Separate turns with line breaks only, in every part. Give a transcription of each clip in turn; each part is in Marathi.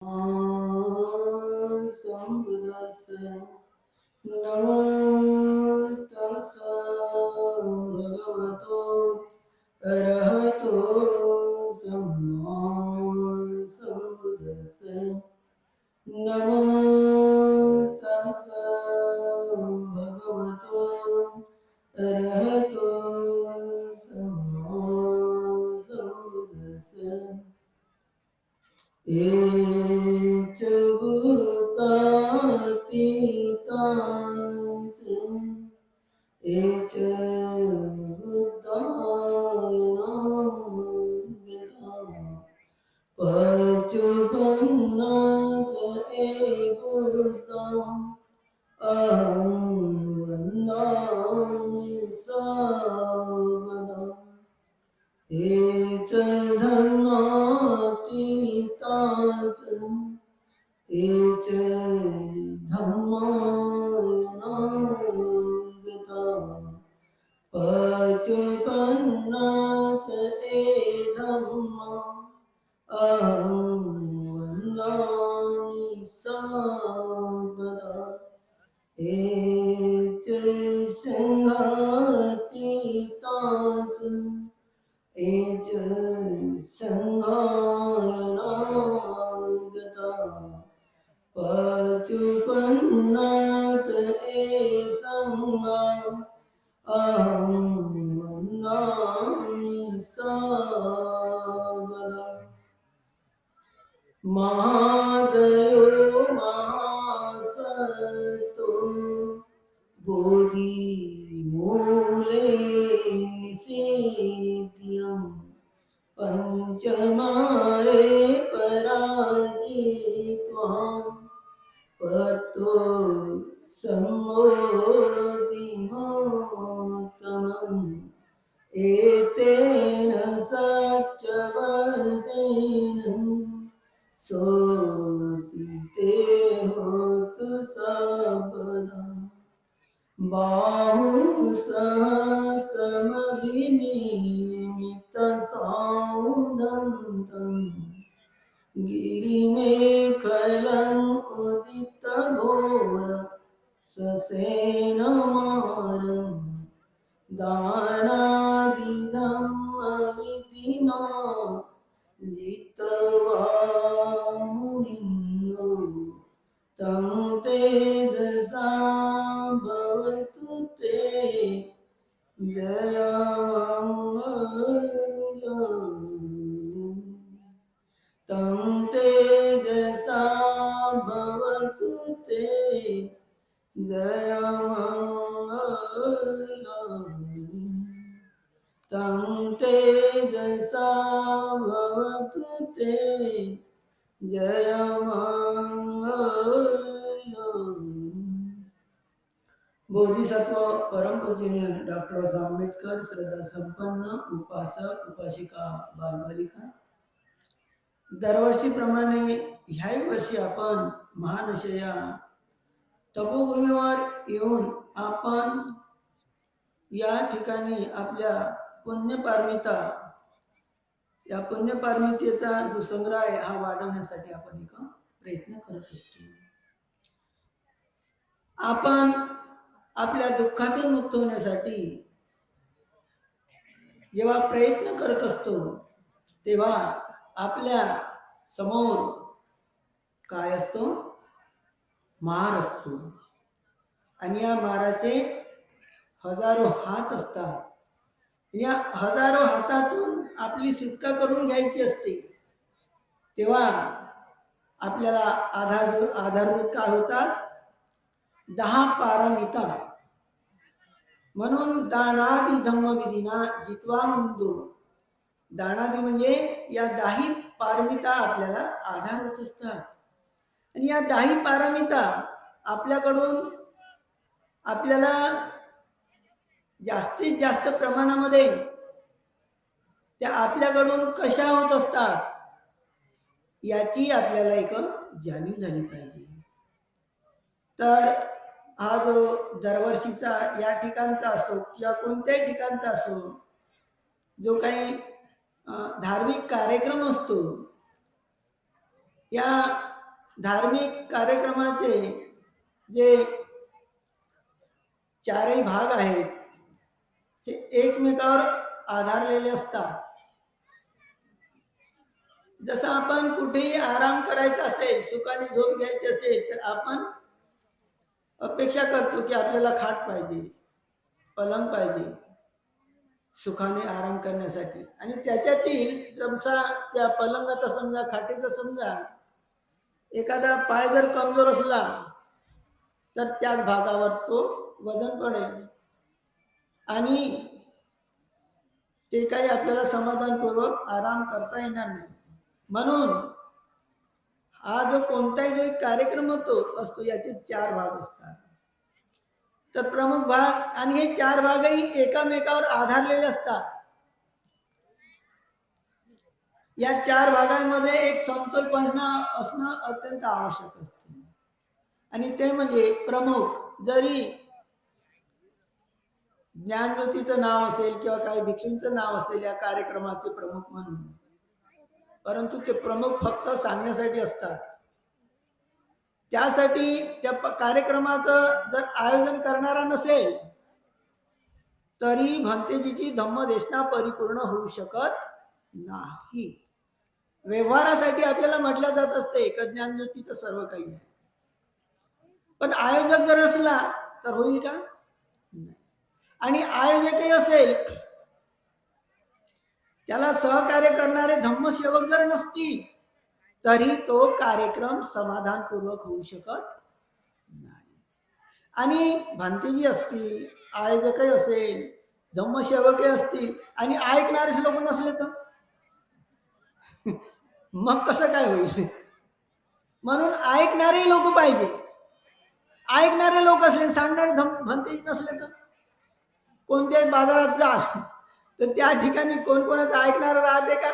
Sambuddhassa Namo tassa bhagavato arahato samma sambuddhassa Namo tassa bhagavato arahato samma sambuddhassa Ec buddhatitaca ec buddhayana paccuppannaca e buddham aham vannami sabadam Ec dhammatitaca ec dhammayana paccuppannaca e dhammam aham vannami sabadam Ec sanghatitaca ec sanghayana paccuppannaca e sangham aham vannami sabadam Mahadayo mahasato bodhi mule nisidhyam panchamare parajitvam pato samodhimotamam etena saccavadenam Sotite hotu sabadam Bahu sahasamabhinimita saudantam Girimekhalam udita ghora sasenamaram Danadidam avidina Jitavamuninno tam tejasa bhavatu te jayamangalam tam tejasa bhavatu te jayamangalam tam tejasa bhavatu te jayamangalam बोधिसत्व परमपूजनीय डॉक्टर आंबेडकर श्रद्धा संपन्न उपासक उपासिका बालबालिका दरवर्षीप्रमाणे ह्याही वर्षी आपण महानशया तपोभूमीवर येऊन आपण या ठिकाणी आपल्या पुण्यपारमिता या पुण्यपारमितेचा जो संग्रह आहे हा वाढवण्यासाठी आपण एक प्रयत्न करत असतो. आपण आपल्या दुःखातून मुक्त होण्यासाठी जेव्हा प्रयत्न करत असतो तेव्हा आपल्या समोर काय असतो? मार असतो आणि या माराचे हजारो हात असतात. या हजारो हातातून आपली सुटका करून घ्यायची असते. तेव्हा आपल्याला आधारभूत काय होतात? 10 पारमिता. म्हणून दानादि धम्मविधीना जित्वा म्हणतो. दानादि म्हणजे या 10 पारमिता आपल्याला आधार होत असतात. आणि या 10 पारमिता आपल्याकडून आपल्याला जास्तीत जास्त प्रमाणामध्ये त्या आपल्याकडून कशा होत असतात याची आपल्याला एक जाणीव झाली पाहिजे. तर हा जो दरवर्षीचा या ठिकाणचा असो किंवा कोणत्याही ठिकाणचा असो जो काही धार्मिक कार्यक्रम असतो, या धार्मिक कार्यक्रमाचे जे चारही भाग आहेत हे एकमेकावर आधारलेले असतात. जसं आपण कुठेही आराम करायचा असेल, सुखाने झोप घ्यायची असेल, तर आपण अपेक्षा करतो की आपल्याला खाट पाहिजे, पलंग पाहिजे सुखाने आराम करण्यासाठी. आणि त्याच्यातील समजा त्या पलंगाचा समजा, खाटेचा समजा एखादा पाय जर कमजोर असला तर त्याच भागावर तो वजन पडेल आणि ते काही आपल्याला समाधानपूर्वक आराम करता येणार नाही. म्हणून हा जो कोणताही जो एक कार्यक्रम असतो याचे चार भाग असतात. तर प्रमुख भाग आणि हे चार भागही एकामेकावर आधारलेले असतात. या चार भागांमध्ये एक समतोलपणा असणं अत्यंत आवश्यक असते. आणि ते म्हणजे प्रमुख, जरी ज्ञानज्योतीचं नाव असेल किंवा काही भिक्षूंचं नाव असेल या कार्यक्रमाचे प्रमुख म्हणून, परंतु ते प्रमुख फक्त सांगण्यासाठी असतात. त्यासाठी त्या कार्यक्रमाचं जर आयोजन करणारा नसेल तरी भंतेजीची धम्मदेशना परिपूर्ण होऊ शकत नाही. व्यवहारासाठी आपल्याला म्हटलं जात असते की ज्ञानज्योतीचं सर्व काही आहे, पण आयोजक जर असला तर होईल का? नाही. आणि आयोजकही असेल, त्याला सहकार्य करणारे धम्मसेवक जर नसतील तरी तो कार्यक्रम समाधानपूर्वक होऊ शकत नाही. आणि भांतेजी असतील, आयोजकही असेल, धम्मसेवकही असतील आणि ऐकणारेच लोक नसले तर मग कसं काय होईल? म्हणून ऐकणारे लोक पाहिजे. ऐकणारे लोक असले, सांगणारे भांतेजी नसले तर कोणत्याही बाजारात जा तर त्या ठिकाणी कोण कोणाचं ऐकणारं राहते का?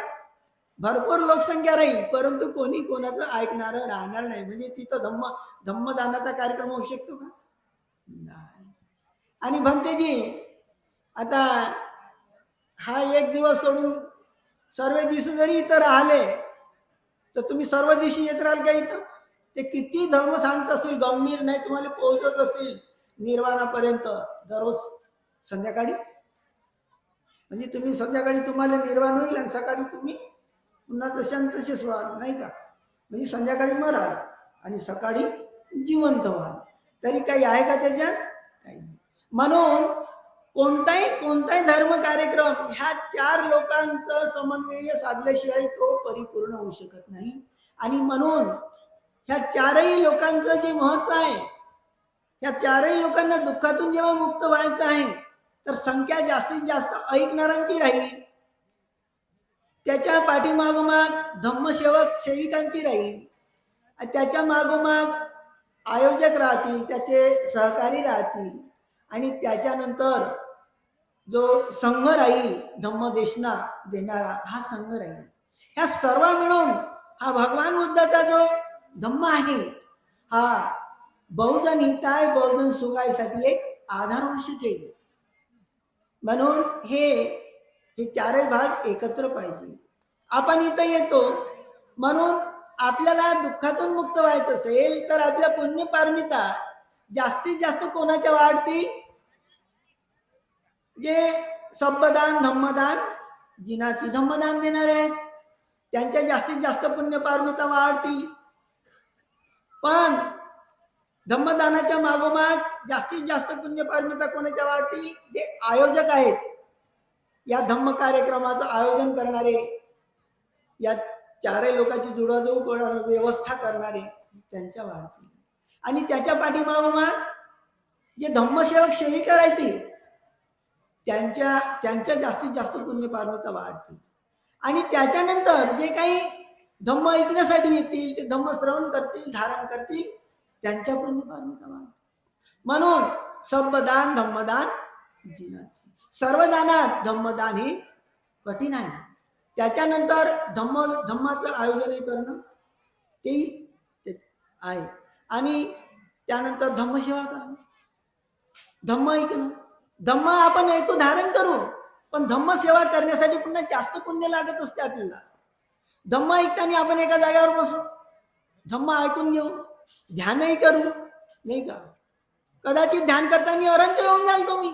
भरपूर लोकसंख्या राहील परंतु कोणी कोणाचं ऐकणारं राहणार नाही. म्हणजे तिथं धम्मदानाचा कार्यक्रम होऊ शकतो का? नाही. आणि भंतेजी आता हा एक दिवस सोडून सर्व दिवशी जरी इथं राहिले तर तुम्ही सर्व दिवशी येत राहाल का इथं? ते किती धर्म सांगत असतील, गंभीर नाही तुम्हाला पोहोचत असतील निर्वाणापर्यंत दररोज संध्याकाळी. म्हणजे तुम्ही संध्याकाळी तुम्हाला निर्वाण होईल आणि सकाळी तुम्ही पुन्हा तशान तसेच व्हाल, नाही का? म्हणजे संध्याकाळी मराल आणि सकाळी जिवंत व्हाल. तरी काही आहे का त्याच्यात? काही नाही. म्हणून कोणताही धर्म कार्यक्रम ह्या चार लोकांचं समन्वय साधल्याशिवाय तो परिपूर्ण होऊ शकत नाही. आणि म्हणून ह्या चारही लोकांचं जे महत्व आहे, ह्या चारही लोकांना दुःखातून जेव्हा मुक्त व्हायचं आहे तर संख्या जास्तीत जास्त ऐकणाऱ्यांची राहील, त्याच्या पाठीमागोमाग धम्मसेवक सेविकांची राहील, त्याच्या मागोमाग आयोजक राहतील, त्याचे सहकारी राहतील आणि त्याच्यानंतर जो संघ राहील धम्मदेशना देणारा हा संघ राहील. ह्या सर्व मिळून हा भगवान बुद्धाचा जो धम्म आहे हा बहुजन हिताय बहुजन सुखायसाठी एक आधार होऊ शकेल. म्हणून हे चारही भाग एकत्र पाहिजे. आपण इथं येतो म्हणून आपल्याला दुःखातून मुक्त व्हायचं असेल तर आपल्या पुण्य पारमिता जास्तीत जास्त कोणाच्या वाढतील? जे सब्बदान धम्मदान जिनाती धम्मदान देणारे आहेत त्यांच्या जास्तीत जास्त पुण्य पारमिता वाढतील. पण धम्मदानाच्या मागोमाग जास्तीत जास्त पुण्य पारमिता कोणाच्या वाढतील? जे आयोजक आहेत, या धम्म कार्यक्रमाचं आयोजन करणारे, या चारही लोकांची जुळवाजुळव व्यवस्था करणारे त्यांच्या वाढतील. आणि त्याच्या पाठीमागोमाग जे धम्मसेवक सेविका राहतील त्यांच्या जास्तीत जास्त पुण्य पारमिता वाढतील. आणि त्याच्यानंतर जे काही धम्म ऐकण्यासाठी येतील, ते धम्म श्रवण करतील, धारण करतील, त्यांच्या पुण्य पारमिता वाढतील. म्हणून सब्बदान धम्मदान जिनाती. सर्व दानात धम्मदान हे कठीण आहे. त्याच्यानंतर धम्माचं आयोजन करणं ते आहे. आणि त्यानंतर धम्मसेवा करणं, धम्म ऐकणं. धम्म आपण ऐकू धारण करू, पण धम्मसेवा करण्यासाठी पुन्हा जास्त पुण्य लागत असते आपल्याला. धम्म ऐकताना आपण एका जागेवर बसू, धम्म ऐकून घेऊ, ध्यानही करू, नाही का? कदाचित ध्यान करताना अरंत येऊन जाल तुम्ही,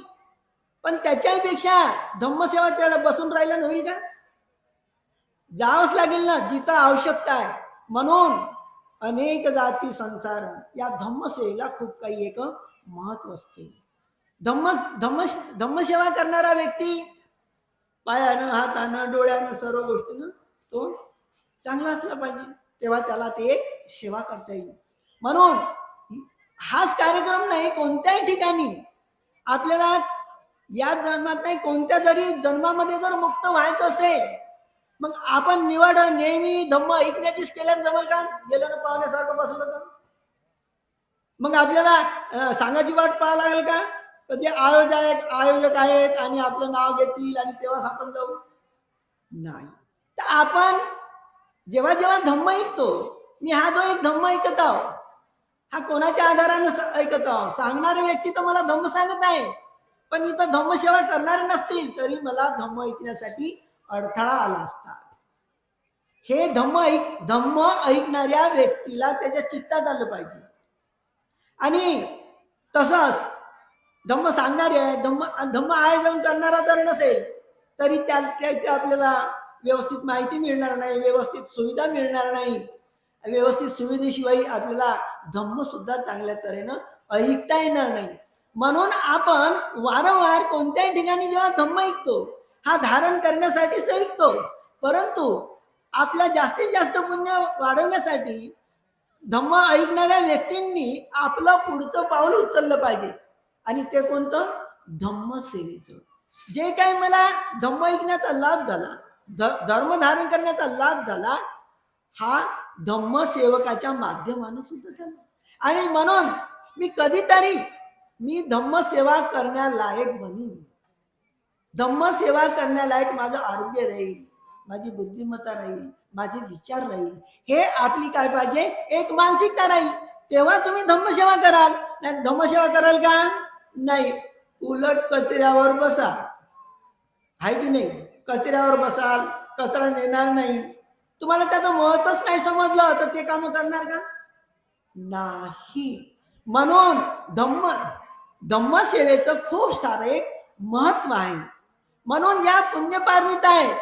पण त्याच्यापेक्षा धम्मसेवा त्याला बसून राहिला होईल का? जावंच लागेल ना जिथं आवश्यकता आहे. म्हणून अनेक जाती संसार या धम्मसेवेला खूप काही एक महत्व असते. धम्म धम्म धम्मसेवा करणारा व्यक्ती पायानं, हातानं, डोळ्यानं, सर्व गोष्टीनं तो चांगला असला पाहिजे, तेव्हा त्याला ते एक सेवा करता येईल. म्हणून हाच कार्यक्रम नाही, कोणत्याही ठिकाणी आपल्याला या जन्मात नाही, कोणत्या जरी जन्मामध्ये जर मुक्त व्हायचं असेल, मग आपण निवड नेहमी धम्म ऐकण्याचीच केल्यानं जमल का? गेलं ना पाहुण्यासारखं बसलं तर मग आपल्याला सांगायची वाट पाहावं लागेल का? जे आयोजक आहेत आणि आपलं नाव घेतील आणि तेव्हाच आपण जाऊ? नाही. तर आपण जेव्हा जेव्हा धम्म ऐकतो, मी हा जो एक धम्म ऐकत आहो, हा कोणाच्या आधारानं ऐकत आहो? सांगणारे व्यक्ती तर मला धम्म सांगत आहे, पण इथं धम्मसेवा करणारे नसतील तरी मला धम्म ऐकण्यासाठी अडथळा आला असता. हे धम्म ऐकणाऱ्या व्यक्तीला त्याच्या चित्तात आलं पाहिजे. आणि तसंच धम्म सांगणारे आहे, धम्म आयोजन करणारा जर नसेल तरी त्याची आपल्याला व्यवस्थित माहिती मिळणार नाही, व्यवस्थित सुविधा मिळणार नाही. व्यवस्थित सुविधेशिवाय आपल्याला धम्म सुद्धा चांगल्या तऱ्हेनं ऐकता येणार नाही. म्हणून आपण वारंवार कोणत्याही ठिकाणी जेव्हा धम्म ऐकतो, हा धारण करण्यासाठीच ऐकतो, परंतु आपल्या जास्तीत जास्त पुण्य वाढवण्यासाठी धम्म ऐकणाऱ्या व्यक्तींनी आपलं पुढचं पाऊल उचललं पाहिजे. आणि ते कोणतं? धम्म सेवेचं. जे काही मला धम्म ऐकण्याचा लाभ झाला, धर्म धारण करण्याचा लाभ झाला, हा धम्म सेवकाच्या माध्यमानं सुद्धा झाला. आणि म्हणून मी कधीतरी धम्म सेवा करण्यालायक बनीन. धम्म सेवा करण्यालायक माझं आरोग्य राहील, माझी बुद्धिमत्ता राहील, माझे विचार राहील. हे आपली काय पाहिजे? एक मानसिकता राहील. तेव्हा तुम्ही धम्मसेवा कराल. नाही धम्मसेवा कराल का? नाही. उलट कचऱ्यावर बसा, आहे की नाही? कचऱ्यावर बसाल, कचरा नेणार नाही. तुम्हाला त्याचं महत्वच नाही समजलं तर ते काम करणार का? नाही. म्हणून धम्मसेवेचं खूप सारं एक महत्व आहे. म्हणून या पुण्यपारमिता आहेत,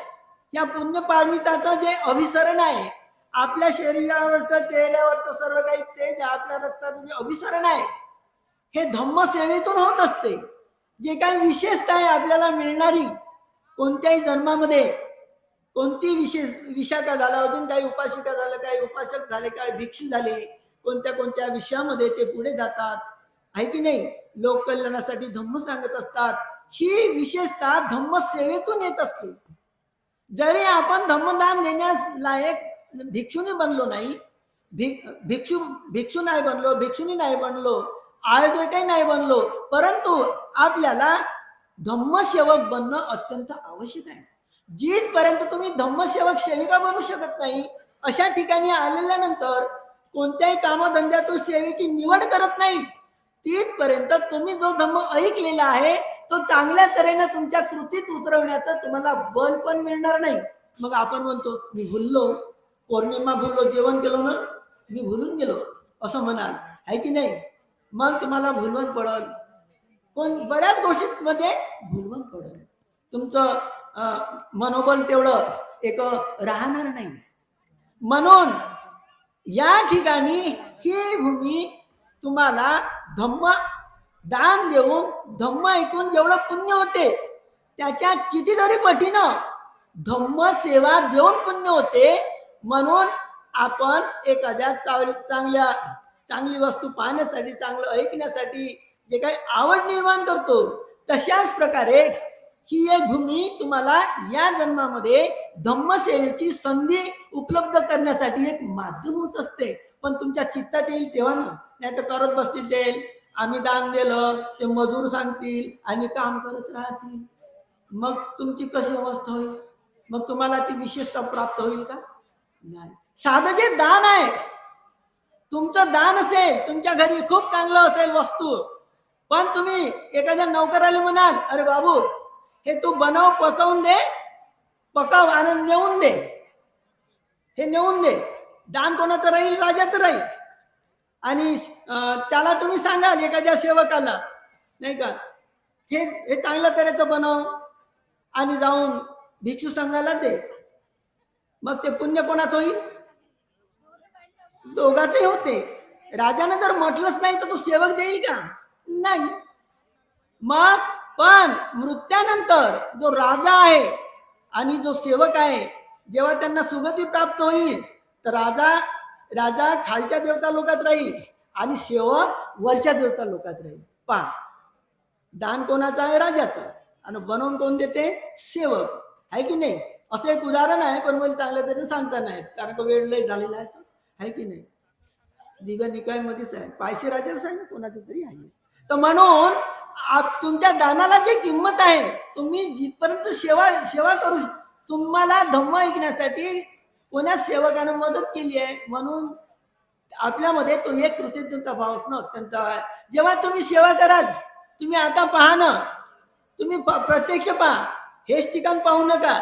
या पुण्यपारमिताचं जे अभिसरण आहे, आपल्या शरीरावरचं, चेहऱ्यावरचं सर्व काही तेज, आपल्या रक्ताचं जे अभिसरण आहे, हे धम्मसेवेतून होत असते. जे काही विशेषता आहे आपल्याला मिळणारी, कोणत्याही जन्मामध्ये कोणती विशाखा झाला, अजून काही उपासिका झालं, काही उपासक झाले, काही भिक्षू झाले, कोणत्या कोणत्या विषयामध्ये ते पुढे जातात, आहे की नाही? लोक कल्याणासाठी धम्म सांगत असतात. ही विशेषता धम्मसेवेतून येत असते. जरी आपण धम्मदान देण्यास लायक भिक्षुनी बनलो नाही, भिक्षू नाही बनलो, भिक्षुनी नाही बनलो, आयोजकही नाही बनलो, परंतु आपल्याला धम्मसेवक बनणं अत्यंत आवश्यक आहे. जिथपर्यंत तुम्ही धम्मसेवक सेविका बनू शकत नाही, अशा ठिकाणी आलेल्यानंतर कोणत्याही कामधंद्यातून सेवेची निवड करत नाही, तिथपर्यंत तुम्ही जो धम्म ऐकलेला आहे तो चांगल्या तऱ्हेनं तुमच्या कृतीत उतरवण्याचं तुम्हाला बल पण मिळणार नाही. मग आपण म्हणतो मी भुललो, पौर्णिमा भुललो, जेवण केलं ना, मी भुलून गेलो असं म्हणाल, आहे की नाही? मग तुम्हाला भुलवण पडल, बऱ्याच गोष्टींमध्ये भुलवण पडल, तुमचं मनोबल तेवढं एक राहणार नाही. म्हणून या ठिकाणी ही भूमी तुम्हाला धम्म दान देऊन, धम्म ऐकून जेवढं पुण्य होते त्याच्या कितीतरी पटीनं धम्म सेवा देऊन पुण्य होते. म्हणून आपण एखाद्या चांगली वस्तू पाहण्यासाठी, चांगलं ऐकण्यासाठी जे काही आवड निर्माण करतो, तशाच प्रकारे ही एक भूमी तुम्हाला या जन्मामध्ये धम्मसेवेची संधी उपलब्ध करण्यासाठी एक माध्यम होत असते. पण तुमच्या चित्तात येईल तेव्हा ना, नाही तर करत बसतील ते, आम्ही दान दिलं, ते मजूर सांगतील आणि काम करत राहतील. मग तुमची कशी अवस्था होईल? मग तुम्हाला ती विशेषता प्राप्त होईल का? नाही. साधं जे दान आहे, तुमचं दान असेल, तुमच्या घरी खूप चांगलं असेल वस्तू, पण तुम्ही एखाद्या नौकराला म्हणाल, अरे बाबू हे तू बनव, पकवून दे, पकव आणि नेऊन दे, हे नेऊन दे, दान कोणाचं राहील? राजाचं राहील. आणि त्याला तुम्ही सांगाल एखाद्या सेवकाला, नाही का, हे चांगल्या तऱ्हेचं बनव आणि जाऊन भिक्षू संघाला दे. मग ते पुण्य कोणाचं होईल? दोघांचे होते. राजाने जर म्हटलंच नाही तर तो सेवक देईल का? नाही. मग पण मृत्यूनंतर जो राजा आहे आणि जो सेवक आहे, जेव्हा त्यांना सुगती प्राप्त होईल तर राजा खालच्या देवता लोकात राहील आणि सेवक वरच्या देवता लोकात राहील. पहा, दान कोणाचं आहे? राजाचं. आणि बनवून कोण देते? सेवक. आहे की नाही? असं एक उदाहरण आहे, पण मला चांगल्या तऱ्हेने सांगता नाहीत कारण का वेळ लय झालेला आहे. आहे की नाही? दिघ निकाय मध्येच आहे, पायसे राजाच आहे ना, कोणाचं तरी आहे. तर म्हणून तुमच्या दानाला जी किंमत आहे, तुम्ही जिथपर्यंत सेवा करू, तुम्हाला धम्म ऐकण्यासाठी कोण्या सेवकाने मदत केली आहे म्हणून आपल्यामध्ये तो एक कृतज्ञता भाव असणं अत्यंत आहे. जेव्हा तुम्ही सेवा कराल, तुम्ही आता पहा ना, तुम्ही प्रत्यक्ष पहा, हेच ठिकाण पाहू नका.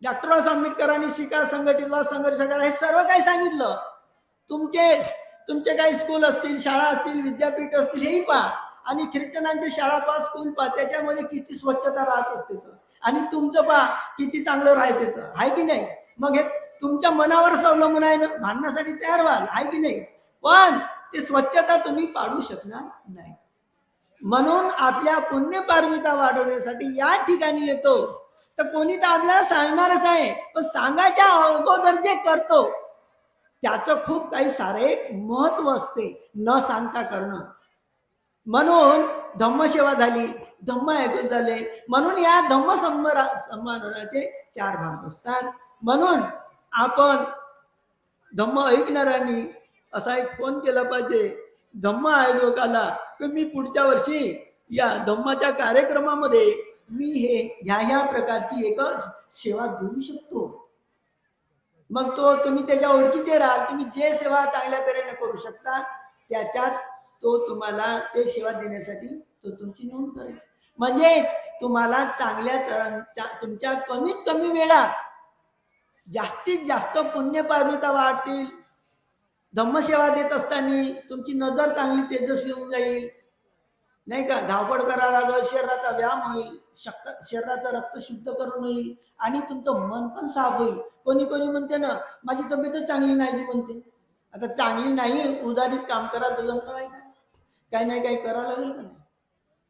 डॉक्टर आंबेडकरांनी शिका, संघटित संघर्ष करा, हे सर्व काही सांगितलं. तुमचे काही स्कूल असतील, शाळा असतील, विद्यापीठ असतील, हेही पहा. आणि ख्रिश्चनांच्या शाळा पहा, स्कूल पहा, त्याच्यामध्ये किती स्वच्छता राहत असते. आणि तुमचं पहा किती चांगलं राहते. आहे की नाही? मग हे तुमच्या मनावरच अवलंबून आहे ना. भांडण्यासाठी तयार व्हाल, आहे की नाही? पण ते स्वच्छता तुम्ही पाडू शकणार नाही. म्हणून आपल्या पुण्य पारमिता वाढवण्यासाठी या ठिकाणी येतो. तर कोणी तर आपल्याला सांगणारच आहे, पण सांगायच्या अगोदर जे करतो त्याचं खूप काही सारे महत्व असते, न सांगता करणं. म्हणून धम्मसेवा झाली, धम्म ऐकून झाले. म्हणून या धम्म संभाषणाचे 4 भाग असतात. म्हणून आपण धम्म ऐकणाऱ्यांनी असा एक फोन केला पाहिजे धम्म आयोजकाला की मी पुढच्या वर्षी या धम्माच्या कार्यक्रमामध्ये मी ह्या प्रकारची एकच सेवा देऊ शकतो. मग तुम्ही त्याच्या ओळखीचे राहाल. तुम्ही जे सेवा चांगल्या तऱ्हेने करू शकता त्याच्यात तो तुम्हाला ते सेवा देण्यासाठी तो तुमची नोंद करेल. म्हणजेच तुम्हाला तुमच्या कमीत कमी वेळात जास्तीत जास्त पुण्यपारमिता वाढतील. धम्मसेवा देत असताना तुमची नजर चांगली तेजस्वी होऊन जाईल, नाही का? धावपळ करायला लागेल, शरीराचा व्यायाम होईल, शरीराचं रक्त शुद्धीकरण होईल आणि तुमचं मन पण साफ होईल. कोणी म्हणते ना माझी तब्येतच चांगली नाही जी म्हणते. आता चांगली नाही, उदारीत काम कराल तर जमणार आहे का? काही नाही काही करावं लागेल का नाही?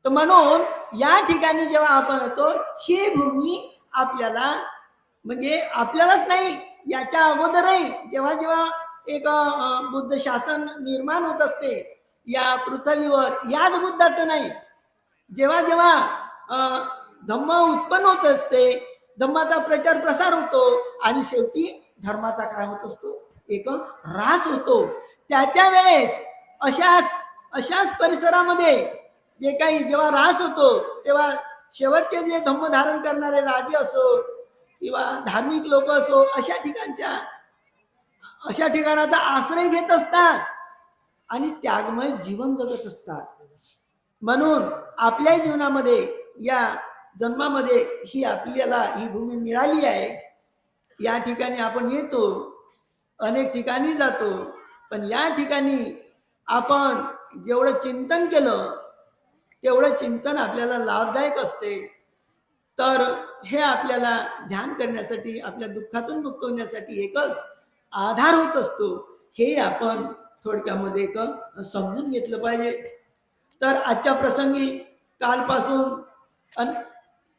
तर म्हणून या ठिकाणी जेव्हा आपण येतो, ही भूमी आपल्याला म्हणजे आपल्यालाच नाही, याच्या अगोदरही जेव्हा एक बुद्ध शासन निर्माण होत असते या पृथ्वीवर, याच बुद्धाचं नाही, जेव्हा धम्म उत्पन्न होत असते, धम्माचा प्रचार प्रसार होतो आणि शेवटी धर्माचा काय होत असतो? एक ऱ्हास होतो. त्या वेळेस अशाच परिसरामध्ये जे काही जेव्हा ऱ्हास होतो, तेव्हा शेवटचे जे धम्म धारण करणारे राजे असो किंवा धार्मिक लोक असो, अशा ठिकाणाचा आश्रय घेत असतात आणि त्यागमय जीवन जगत असतात. म्हणून आपल्या जीवनामध्ये या जन्मामध्ये आपल्याला ही भूमी मिळाली आहे. या ठिकाणी आपण येतो, अनेक ठिकाणी जातो, पण या ठिकाणी आपण जेवढं चिंतन केलं तेवढं चिंतन आपल्याला लाभदायक असते. तर हे आपल्याला ध्यान करण्यासाठी, आपल्या दुःखातून मुक्त होण्यासाठी एकच आधार होत असतो. हे आपण थोडक्यामध्ये एक समजून घेतलं पाहिजे. तर आजच्या प्रसंगी कालपासून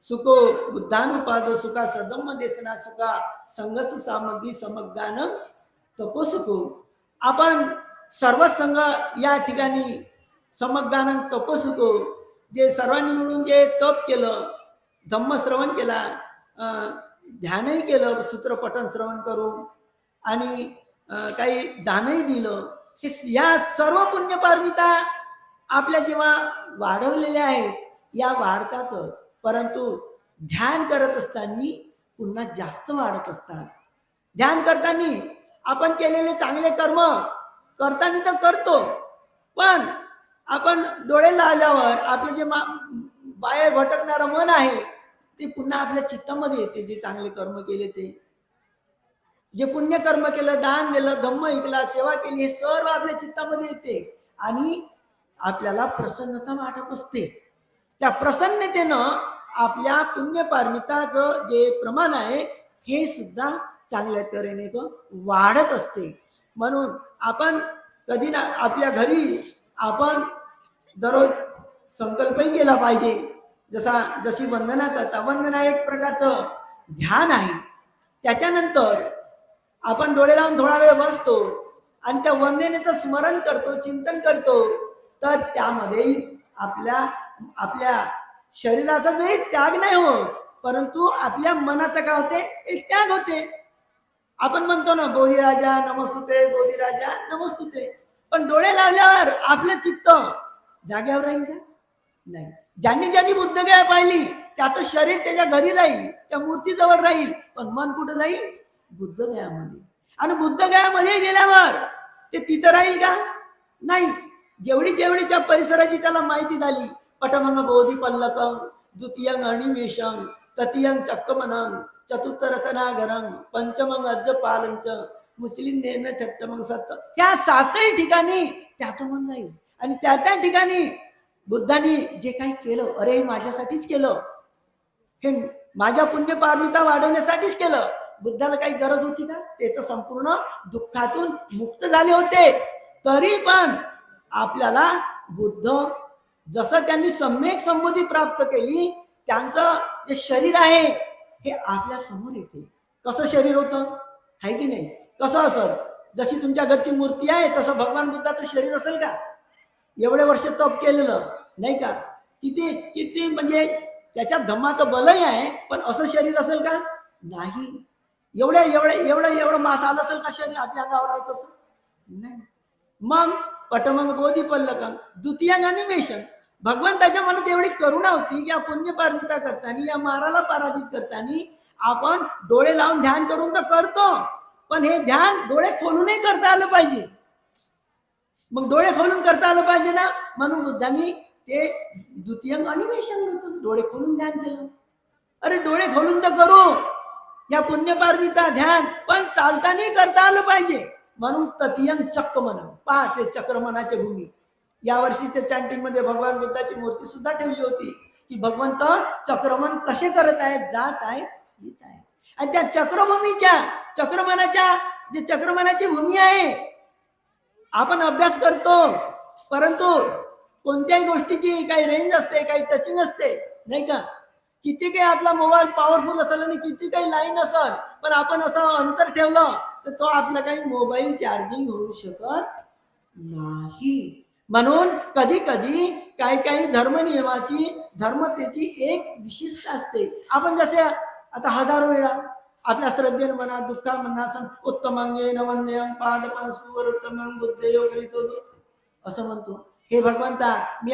सुको बुद्धानुपादो सुखा सदम्म देसना सुखा संघस सामग्री समज्ञान तपोसुको, आपण सर्व संघ या ठिकाणी समज्ञान तपोसुको, जे सर्वांनी मिळून जे तप केलं, धम्म श्रवण केला, ध्यानही केलं, सूत्रपठण श्रवण करून आणि काही दानही दिलं, हे या सर्व पुण्यपारमिता आपल्या जेव्हा वाढवलेल्या आहेत, या वाढतातच, परंतु ध्यान करत असताना पुन्हा जास्त वाढत असतात. ध्यान करताना आपण केलेले चांगले कर्म करताना तर करतो, पण आपण डोळे लावल्यावर आपले जे बाहेर भटकणारं मन आहे ते पुन्हा आपल्या चित्तामध्ये येते, जे चांगले कर्म केले ते. जे पुण्यकर्म केलं, दान दिलं, धम्म ऐकला, सेवा केली, हे सर्व आपल्या चित्तामध्ये येते आणि आपल्याला प्रसन्नता वाटत असते. त्या प्रसन्नतेनं आपल्या पुण्यपारमिताचं जे प्रमाण आहे हे सुद्धा चांगल्या तऱ्हेने वाढत असते. म्हणून आपण कधी ना आपल्या घरी आपण दररोज संकल्पही केला पाहिजे. जशी वंदना करता, वंदना एक प्रकारचं ध्यान आहे. त्याच्यानंतर आपण डोळे लावून थोडा वेळ बसतो आणि त्या वंदनेचं स्मरण करतो, चिंतन करतो, तर त्यामध्ये आपल्या शरीराचा जरी त्याग नाही होत, परंतु आपल्या मनाचा काय होते, एक त्याग होते. आपण म्हणतो ना, बोधिराजा नमस्तुते, बोधिराजा नमस्तुते, पण डोळे लावल्यावर आपलं चित्त जाग्यावर राहील का? नाही. ज्यांनी बुद्धगया पाहिली त्याचं शरीर त्याच्या घरी राहील, त्या मूर्तीजवळ राहील, पण मन कुठं जाईल? बुद्धगयामध्ये. आणि बुद्धगयामध्ये गेल्यावर ते तिथं राहील का? नाही. जेवढी त्या परिसराची त्याला माहिती झाली, पटमंग बोधी पल्लकं, द्वितीयंग अणिमेषं, तृतीयंग चक्कमनं, चतुर्थरथनागरं, पंचमंग अज्जपालंच, मुचलिंदेन छट्टमंग सत्त, ह्या सातही ठिकाणी त्याचं मन जाईल. आणि त्या ठिकाणी बुद्धांनी जे काही केलं, अरे हे माझ्यासाठीच केलं, हे माझ्या पुण्यपारमिता वाढवण्यासाठीच केलं. बुद्धाला काही गरज होती का? ते तर संपूर्ण दुःखातून मुक्त झाले होते. तरी पण आपल्याला बुद्ध जसं त्यांनी सम्यक संबोधी प्राप्त केली, त्यांचं जे शरीर आहे हे आपल्या समोर येते. कसं शरीर होतं, आहे की नाही? कसं असेल? जशी तुमच्या घरची मूर्ती आहे तसं भगवान बुद्धाचं शरीर असेल का? एवढे वर्ष तप केलेलं नाही का? किती म्हणजे त्याच्यात धम्माचं बलही आहे, पण असं शरीर असेल का? नाही. एवढं मास आलं असेल का शरीर आपल्या अंगावर आहे तसं? नाही. मग पटमंग बोधी पल्लकं, द्वितीयंग अनिमेषं, भगवंताच्या मनात एवढी करुणा होती की या पुण्यपारमिता करताना, या माराला पराजित करताना आपण डोळे लावून ध्यान करून तर करतो, पण हे ध्यान डोळे खोलूनही करता आलं पाहिजे. मग डोळे खोलून करता आलं पाहिजे ना, म्हणून बुद्धांनी ते द्वितीयंग अनिमेषण डोळे खोलून ध्यान केलं. अरे डोळे खोलून तर करू या पुण्यपारमिता ध्यान, पण चालताना करता आलं पाहिजे. म्हणून तृतीयंग चक्रमन, पहा ते चक्रमनाची भूमी. या वर्षीच्या चॅन्टिंग मध्ये भगवान बुद्धाची मूर्ती सुद्धा ठेवली होती की भगवंत चक्रमन कसे करत आहेत, जात आहे, येत आहे. आणि त्या चक्रमनाच्या जे चक्रमनाची भूमी आहे, आपण अभ्यास करतो, परंतु कोणत्याही गोष्टीची काही रेंज असते, काही टचिंग असते, नाही का? किती काही आपला मोबाईल पॉवरफुल असेल आणि किती काही लाईन असेल, पण आपण असं अंतर ठेवलं तर तो आपला काही मोबाईल चार्जिंग होऊ शकत नाही. म्हणून कधी काही धर्मनियमाची, धर्मतेची एक विशिष्ट असते. आपण जसे आता हजारो वेळा आपल्या श्रद्धेनं म्हणा, दुःखा म्हणा, उत्तमंगे नवन्यं पादपंसु वरुत्तमं बुद्धयो कलितो असं म्हणतो. हे भगवंता, मी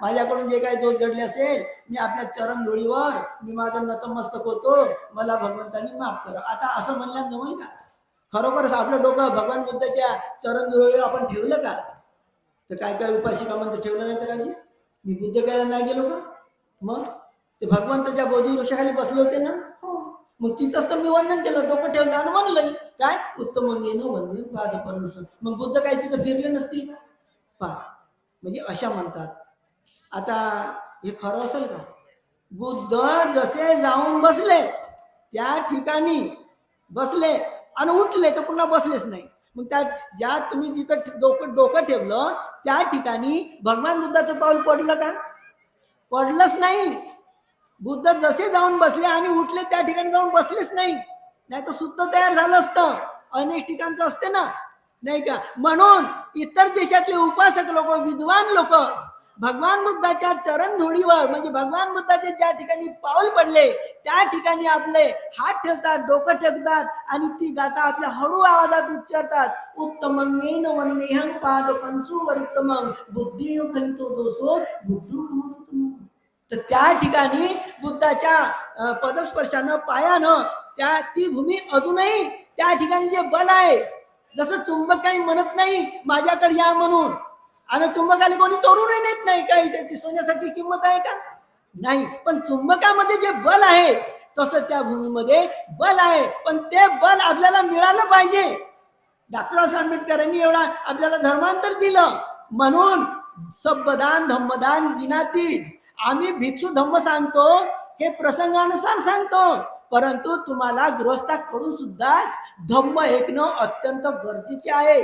माझ्याकडून जे काही दोष घडले असेल, मी आपल्या चरण धुळीवर मी माझं नतमस्तक होतो, मला भगवंतांनी माफ करा. आता असं म्हणल्यानं जमेल का? खरोखरच आपलं डोकं भगवान बुद्धाच्या चरण धुळीवर आपण ठेवलं का? तर काय उपासिका म्हणते ठेवलं नाही तर काळजी, मी बुद्ध काय नाही गेलो का? मग ते भगवंताच्या बोधी वृक्षाखाली बसले होते ना, हो, मग तिथंच तर मी वंदन केलं, डोकं ठेवलं आणि म्हणलंय काय उत्तम वंदे पादपरंस. मग बुद्ध काय तिथं फिरले नसतील का? पहा, म्हणजे अशा म्हणतात. आता हे खरं असेल का? बुद्ध जसे जाऊन बसले त्या ठिकाणी बसले आणि उठले तर पुन्हा बसलेच नाही. मग ज्या तुम्ही जिथं डोकं ठेवलं त्या ठिकाणी भगवान बुद्धाचं पाऊल पडलं का? पडलंच नाही. बुद्ध जसे जाऊन बसले आणि उठले त्या ठिकाणी जाऊन बसलेच नाही, नाही तर सुद्धा तयार झालं असतं. अनेक ठिकाणचं असते ना, नाही का? म्हणून इतर देशातले उपासक लोक, विद्वान लोक भगवान बुद्धाच्या चरण धुळीवर, म्हणजे भगवान बुद्धाचे ज्या ठिकाणी पाऊल पडले त्या ठिकाणी आपले हात ठेवतात, डोकं ठेवतात आणि ती गाथा आपल्या हळू आवाजात उच्चारतात. उत्तमंगेन वंदेहं पादपंसु वरुत्तमं बुद्धियो कलितो दोषो बुद्धो कमतो. तर त्या ठिकाणी बुद्धाच्या पदस्पर्शानं, पायानं ती भूमी अजूनही त्या ठिकाणी जे बल आहे, जसं चुंबक काही म्हणत नाही माझ्याकडे या म्हणून, आणि चुंबकाला कोणी चोरून नेत नाही, काही त्याची सोन्यासारखी किंमत आहे का? नाही. पण चुंबकामध्ये जे बल आहे तसं त्या भूमीमध्ये बल आहे, पण ते बल आपल्याला मिळालं पाहिजे. डॉक्टर आंबेडकरांनी एवढा आपल्याला धर्मांतर दिलं, म्हणून सब्बदान धम्मदान जिनातीत आम्ही भिक्षू धम्म सांगतो, हे प्रसंगानुसार सांगतो, परंतु तुम्हाला गृहस्थाकडून सुद्धा धम्म ऐकणं अत्यंत गरजेचे आहे.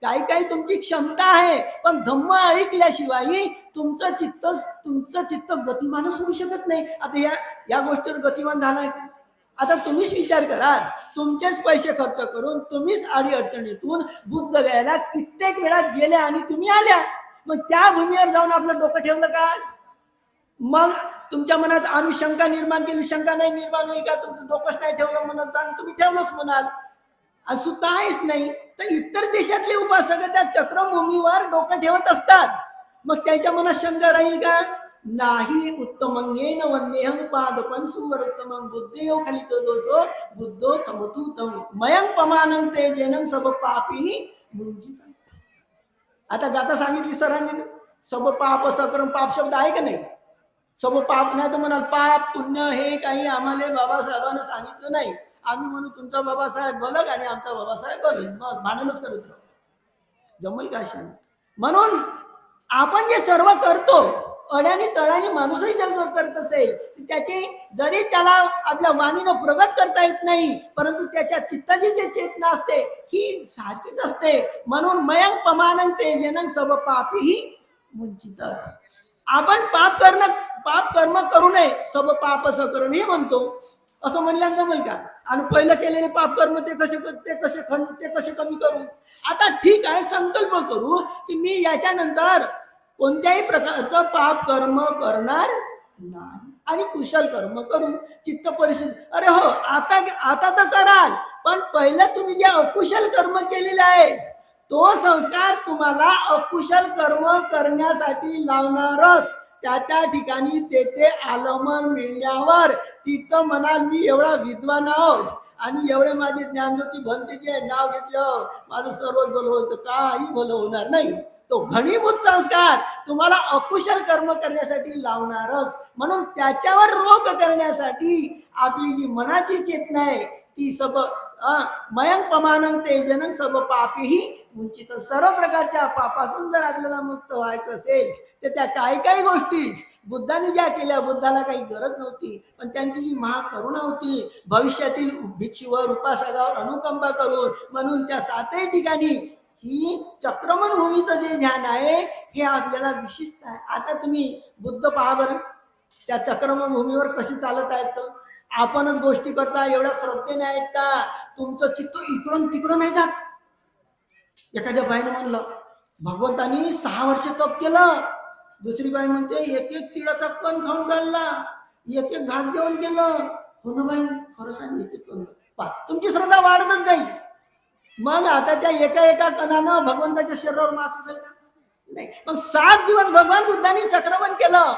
काही काही तुमची क्षमता आहे, पण धम्म ऐकल्याशिवाय तुमचं चित्त गतिमानच होऊ शकत नाही. आता या गोष्टीवर गतिमान झालाय का? आता तुम्हीच विचार करा, तुमचेच पैसे खर्च करून तुम्हीच अडचणीतून बुद्ध गयाला कित्येक वेळा गेले आणि तुम्ही आल्या, मग त्या भूमीवर जाऊन आपलं डोकं ठेवलं का? मग तुमच्या मनात आम्ही शंका निर्माण केली, शंका नाही निर्माण होईल का? तुमचं डोकंच नाही ठेवलं म्हणत आणि तुम्ही ठेवलंच म्हणाल, असं सुद्धा आहेच नाही. तर इतर देशातले उपासक त्या चक्रभूमीवर डोकं ठेवत असतात, मग त्याच्या मनात शंका राहील का? नाही. उत्तमंगेन वन्यहं पादपं सुवरोत्तमं बुद्धेयो खलितो दोषो बुद्धो कमतु तम मयं पमानं तेजेनं सब पापी मुंजित. आता गाथा सांगितली सरांनी, सब पाप सकर्म. पाप शब्द आहे का नाही? सब पाप नाही तर म्हणाल पाप पुण्य हे काही आम्हाला बाबासाहेबांना सांगितलं नाही. आम्ही म्हणू तुमचा बाबासाहेब बलग आणि आमचा बाबासाहेब बलग, मग भांडणच करत राहू, जमल का अशा? म्हणून आपण जे सर्व करतो, अड्याने तळ्याने माणूसही जर करत असेल, त्याची जरी त्याला आपल्या वाणीनं प्रगट करता येत नाही, परंतु त्याच्या चित्ताची जी चेतना असते ही सारखीच असते. म्हणून मयंग पमानं तेजेनं सब पापीही मुंचित. आपण पाप कर्म करू नये, सब पाप सकरून हे म्हणतो, असं म्हणल्यानं जमल का? आणि पहिलं केलेले पाप कर्म ते कसे कमी करू? आता ठीक आहे, संकल्प करू की मी याच्यानंतर कोणत्याही प्रकारचं पाप कर्म करणार नाही आणि कुशल कर्म करू, चित्त परिशुद्ध. अरे हो, आता तर कराल, पण पहिलं तुम्ही जे अकुशल कर्म केलेले आहे तो संस्कार तुम्हाला अकुशल कर्म करण्यासाठी लावणारच. त्या ठिकाणी तेथे आलमन मिळण्यावर तिथं म्हणाल मी एवढा विद्वान आहोत आणि एवढे माझे ज्ञानज्योती भंतेचे नाव घेतलं माझं सर्वच भलं होतं, काही भलं होणार नाही. तो घणीभूत संस्कार तुम्हाला अकुशल कर्म करण्यासाठी लावणारच. म्हणून त्याच्यावर रोख करण्यासाठी आपली जी मनाची चेतना आहे ती सब मयंग पमानं तेजनं सब पापीही मुंचित. सर्व प्रकारच्या पापासून जर आपल्याला मुक्त व्हायचं असेल तर त्या काही गोष्टी बुद्धाने ज्या केल्या, बुद्धाला काही गरज नव्हती, पण त्यांची जी महाकरुणा होती, भविष्यातील भिक्षूवर उपासकावर अनुकंपा करून, म्हणून त्या सातही ठिकाणी ही चक्रमण भूमीचं जे ध्यान आहे हे आपल्याला विशिष्ट आहे. आता तुम्ही बुद्ध पहा बरं, त्या चक्रमण भूमीवर कशी चालत आहेत. आपणच गोष्टी करता, एवढ्या श्रद्धेने ऐकता, तुमचं चित्त इकडून तिकडून नाही जात. एखाद्या बाईने म्हणलं भगवंतानी 6 वर्ष तप केलं, दुसरी बाई म्हणते एक तिळाचा कण खाऊन घालला, एक घास जेवण केलं. हो ना बाई, खरं सांग, एक कण तुमची श्रद्धा वाढतच जाईल. मग आता त्या एका कणानं भगवंताच्या शरीरावर मास असेल का? नाही. मग 7 दिवस भगवान बुद्धांनी चक्रमण केलं,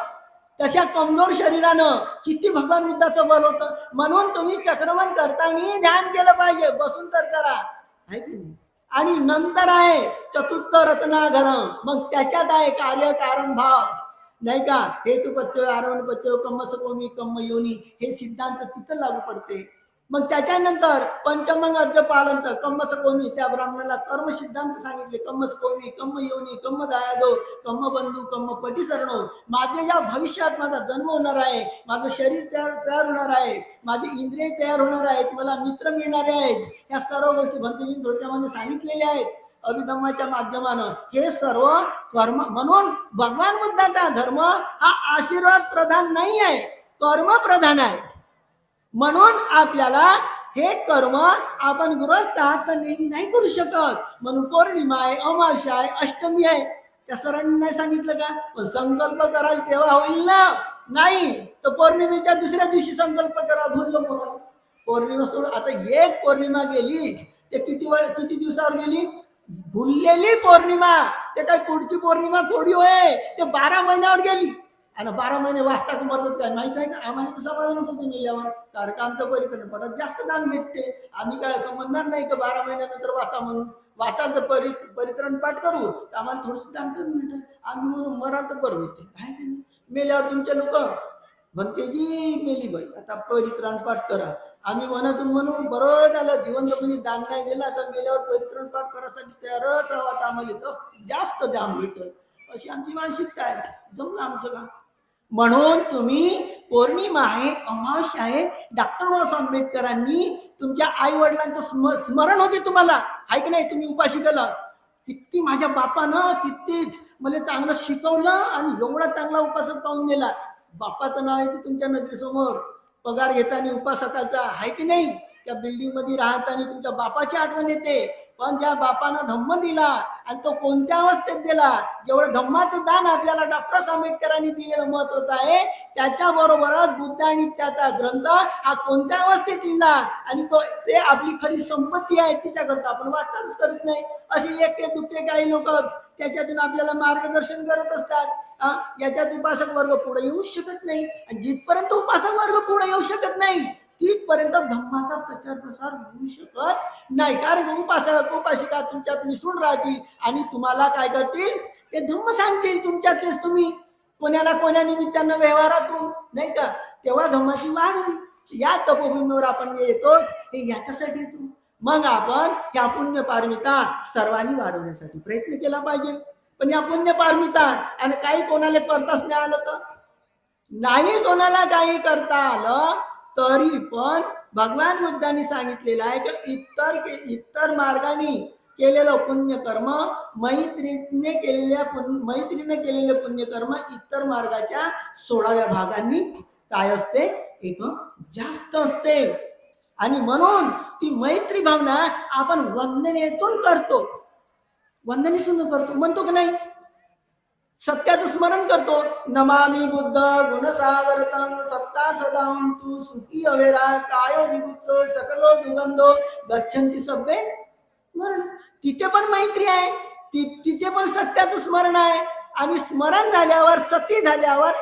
तशा कमजोर शरीरानं किती भगवान बुद्धाचं बल होतं. म्हणून तुम्ही चक्रमण करताना ध्यान केलं पाहिजे, बसून तर करा, आहे की नाही? आणि नंतर आहे चतुर्थ रत्नाघरम, मग त्याच्यात आहे कार्य कारण भाव, नाही का? हेतुपच्चय आरवणपच्चय कम्मसकोमी कम्म योनी, हे सिद्धांत तिथं लागू पडते. मग त्याच्यानंतर पंचमंग अर्ज पालनचं कम्मसकोमी, त्या ब्राह्मणाला कर्म सिद्धांत सांगितले. कम्मसकोमी कम्म योनी कम्म दायादो कम्म बंधू कम्म पटीसरणो. माझे ज्या भविष्यात माझा जन्म होणार आहे, माझं शरीर तयार होणार आहे, माझे इंद्रिय तयार होणार आहेत, मला मित्र मिळणारे आहेत, या सर्व गोष्टी भंतेजींनी थोडक्यामध्ये सांगितलेल्या आहेत अभिधम्माच्या माध्यमानं. हे सर्व कर्म, म्हणून भगवान बुद्धाचा धर्म हा आशीर्वाद प्रधान नाही आहे, कर्म प्रधान आहे. म्हणून आपल्याला हे कर्म आपण गृहस्थ आहात तर नेहमी नाही करू शकत. म्हणून पौर्णिमा आहे, अमावस्या आहे, अष्टमी आहे, त्या सरांनी नाही सांगितलं का? पण संकल्प कराल तेव्हा होईल ना? नाही तर पौर्णिमेच्या दुसऱ्या दिवशी संकल्प करा, भूललो म्हणून. पौर्णिमा सोडून आता एक पौर्णिमा गेली, ते किती दिवसावर गेली? भुललेली पौर्णिमा. ते काय पुढची पौर्णिमा थोडी होय, ते 12 महिन्यावर गेली. आणि 12 महिने वाचता का मरतात काय माहित आहे का? आम्हाला तर समाधानच होते मेल्यावर, कारण का आमचं परित्रण पडत जास्त दान भेटते. आम्ही काय असं म्हणणार नाही का 12 महिन्यानंतर वाचा म्हणून. वाचाल तर परित्रण पाठ करू तर आम्हाला थोडंसं दान कमी मिळतं, आम्ही म्हणून मराल तर बरं होते, आहे की नाही? मेल्यावर तुमचे लोक भंतेजी मेली बाई, आता परित्राण पाठ करा. आम्ही मनातून म्हणू बरं झालं जिवंत कोणी दान नाही दिला, तर मेल्यावर परित्राण पाठ करायसाठी तयारच राहत, आम्हाला जास्त दान भेटल अशी आमची मानसिकता आहे. जमलं आमचं का? म्हणून तुम्ही पौर्णिमा आहे, अमावस्या आहे, डॉक्टर बाबासाहेब आंबेडकरांनी तुमच्या आई वडिलांचं स्मरण होते तुम्हाला, आहे की नाही? तुम्ही उपाशी केला, किती माझ्या बापानं किती मला चांगलं शिकवलं आणि एवढा चांगला उपासक पाहून गेला. बापाचं नाव येते तुमच्या नजरेसमोर, पगार घेताना उपासकाचा, आहे की नाही? त्या बिल्डिंग मध्ये राहताना तुमच्या बापाची आठवण येते. पण ज्या बापानं धम्म दिला आणि तो कोणत्या अवस्थेत दिला, जेवढं धम्माचं दान आपल्याला डॉक्टर आंबेडकरांनी दिलेलं महत्वाचं आहे, त्याच्याबरोबरच बुद्ध आणि त्याचा ग्रंथ हा कोणत्या अवस्थेत दिला आणि तो ते आपली खरी संपत्ती आहे, तिच्याकरता आपण वाटचालच करत नाही. असे एक दुःखे काही लोक त्याच्यातून आपल्याला मार्गदर्शन करत असतात. याच्यात उपासक वर्ग पुढे येऊ शकत नाही, आणि जिथपर्यंत उपासक वर्ग पुढे येऊ शकत नाही तिथपर्यंत धम्माचा प्रचार प्रसार होऊ शकत नाही. कारण उपासक उपासिका तुमच्यात मिसळून राहतील आणि तुम्हाला काय करतील, ते धम्म सांगतील तुमच्यातलेच. तुम्ही कोण्या निमित्तानं व्यवहारातून, नाही का? तेव्हा धम्माची वाढ होईल. या तपोभूमीवर आपण येतो हे याच्यासाठी येतो. मग आपण या पुण्य पारमिता सर्वांनी वाढवण्यासाठी प्रयत्न केला पाहिजे. पण या पुण्य पारमिता आणि काही कोणाला करताच नाही आलं तर नाही, कोणाला काही करता आलं तरी पण भगवान बुद्धांनी सांगितलेलं आहे की इतर मार्गाने केलेलं पुण्यकर्म, मैत्रीने केलेले पुण्यकर्म इतर मार्गाच्या 16व्या भागांनी काय असते, एक जास्त असते. आणि म्हणून ती मैत्री भावना आपण वंदनेतून करतो, म्हणतो की नाही? सत्याचं स्मरण करतो. नमामि बुद्ध गुणसागरतं सत्ता सदांतु सुखी अवेरा कायो दिगुच्च सकलो दुगंधो गच्छन्ति सभ्ये स्मरण. तिथे पण मैत्री आहे, तिथे पण सत्याचं स्मरण आहे. आणि स्मरण झाल्यावर, सती झाल्यावर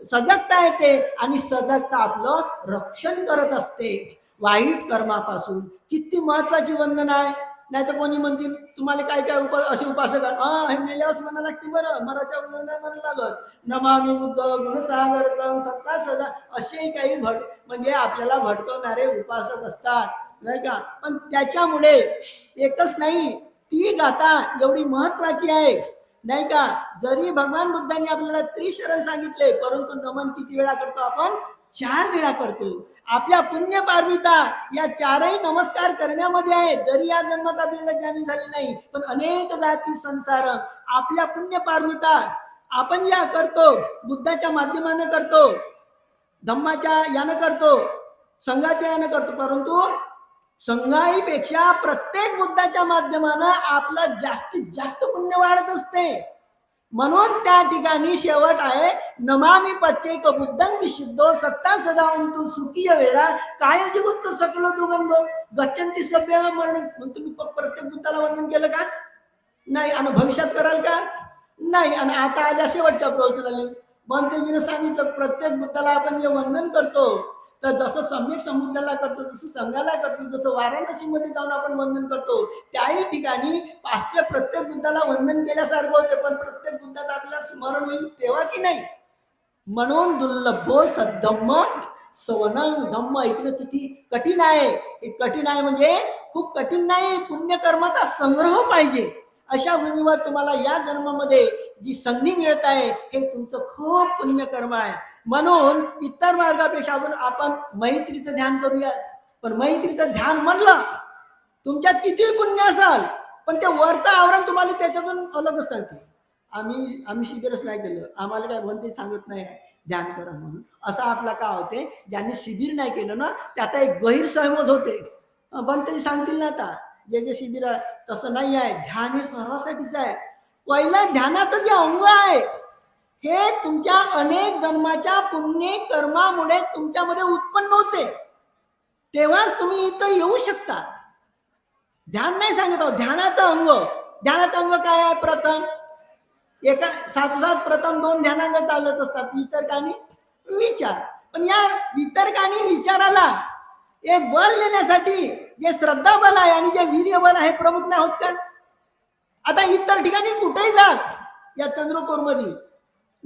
सजगता येते आणि सजगता आपलं रक्षण करत असते वाईट कर्मापासून. किती महत्वाची वंदना आहे. नाही तर कोणी म्हणतील तुम्हाला काय काय असे उपासक हे मेल्यावर म्हणा लागते, बरं मराठा वगैरे नाही म्हणा लागत. नमामि बुद्ध गुणसागरतं सत्ता सदा असे काही म्हणजे आपल्याला भटकवणारे उपासक असतात, नाही का? पण त्याच्यामुळे एकच नाही, ती गाथा एवढी महत्वाची आहे, नाही का? जरी भगवान बुद्धांनी आपल्याला त्रिशरण सांगितले, परंतु नमन किती वेळा करतो आपण? 4 वेळा करतो. आपल्या पुण्य पारमिता या 4ही नमस्कार करण्यामध्ये आहे. जरी या जन्मात आपल्याला ज्ञानी झाले नाही, पण अनेक जाती संसार आपल्या पुण्य पारमिता आपण या करतो, बुद्धाच्या माध्यमानं करतो, धम्माच्या यानं करतो, संघाच्या यानं करतो. परंतु संघाईपेक्षा प्रत्येक बुद्धाच्या माध्यमानं आपलं जास्तीत जास्त पुण्य वाढत असते. म्हणून त्या ठिकाणी शेवट आहे, नमामि पच्चैक बुद्धं विशुद्धो सत्ता सदांतु सुखी वेळा काय जिगुच्च सकलो दुगंधो गच्छन्ति सभ्य मरण. मग तुम्ही प्रत्येक बुद्धाला वंदन केलं का? नाही. आणि भविष्यात कराल का? नाही. आणि आता आल्या शेवटच्या प्रवचनाला भंतेजीने सांगितलं, प्रत्येक बुद्धाला आपण जे वंदन करतो, तर जसं सम्यक समुद्राला करतो, जसं संघाला करतो, जसं वाराणसीमध्ये जाऊन आपण वंदन करतो, त्याही ठिकाणी 500 प्रत्येक बुद्धाला वंदन केल्यासारखं होते. पण प्रत्येक बुद्धाचं आपल्याला स्मरण होईल तेव्हा की नाही? म्हणून दुर्लभो सद्धम्म सवनं. धम्म ऐकणं किती कठीण आहे. कठीण आहे म्हणजे खूप कठीण नाही, पुण्यकर्माचा संग्रह पाहिजे. अशा भूमीवर तुम्हाला या जन्मामध्ये जी संधी मिळत आहे, हे तुमचं खूप पुण्यकर्म आहे. म्हणून इतर मार्गापेक्षा आपण मैत्रीचं ध्यान करूया. पण मैत्रीचं ध्यान म्हणलं, तुमच्यात किती पुण्य असाल, पण ते वरचं आवरण तुम्हाला त्याच्यातून अलगच सांगते. आम्ही शिबिरच नाही केलं, आम्हाला काय म्हणते सांगत नाही ध्यान करा म्हणून. असं आपला का होते, ज्यांनी शिबिर नाही केलं ना, त्याचा एक गैरसमज होते. बनते सांगतील ना आता जे शिबिर आहे, तसं नाही आहे. ध्यान हे सर्वांसाठीच आहे. पहिलं ध्यानाचं जे अंग आहे, हे तुमच्या अनेक जन्माच्या पुण्य कर्मामुळे तुमच्यामध्ये उत्पन्न होते, तेव्हाच तुम्ही इथं येऊ शकता. ध्यान नाही सांगत आहोत, ध्यानाचं अंग काय आहे? प्रथम एका साथ प्रथम 2 ध्यानांग चालत असतात, वितर्क आणि विचार. पण या वितर्क आणि विचाराला एक बल देण्यासाठी जे श्रद्धा बल आहे आणि जे वीर्य बल आहे, प्रमुख नाही होत का? आता इतर ठिकाणी कुठेही जाल, या चंद्रपूर मध्ये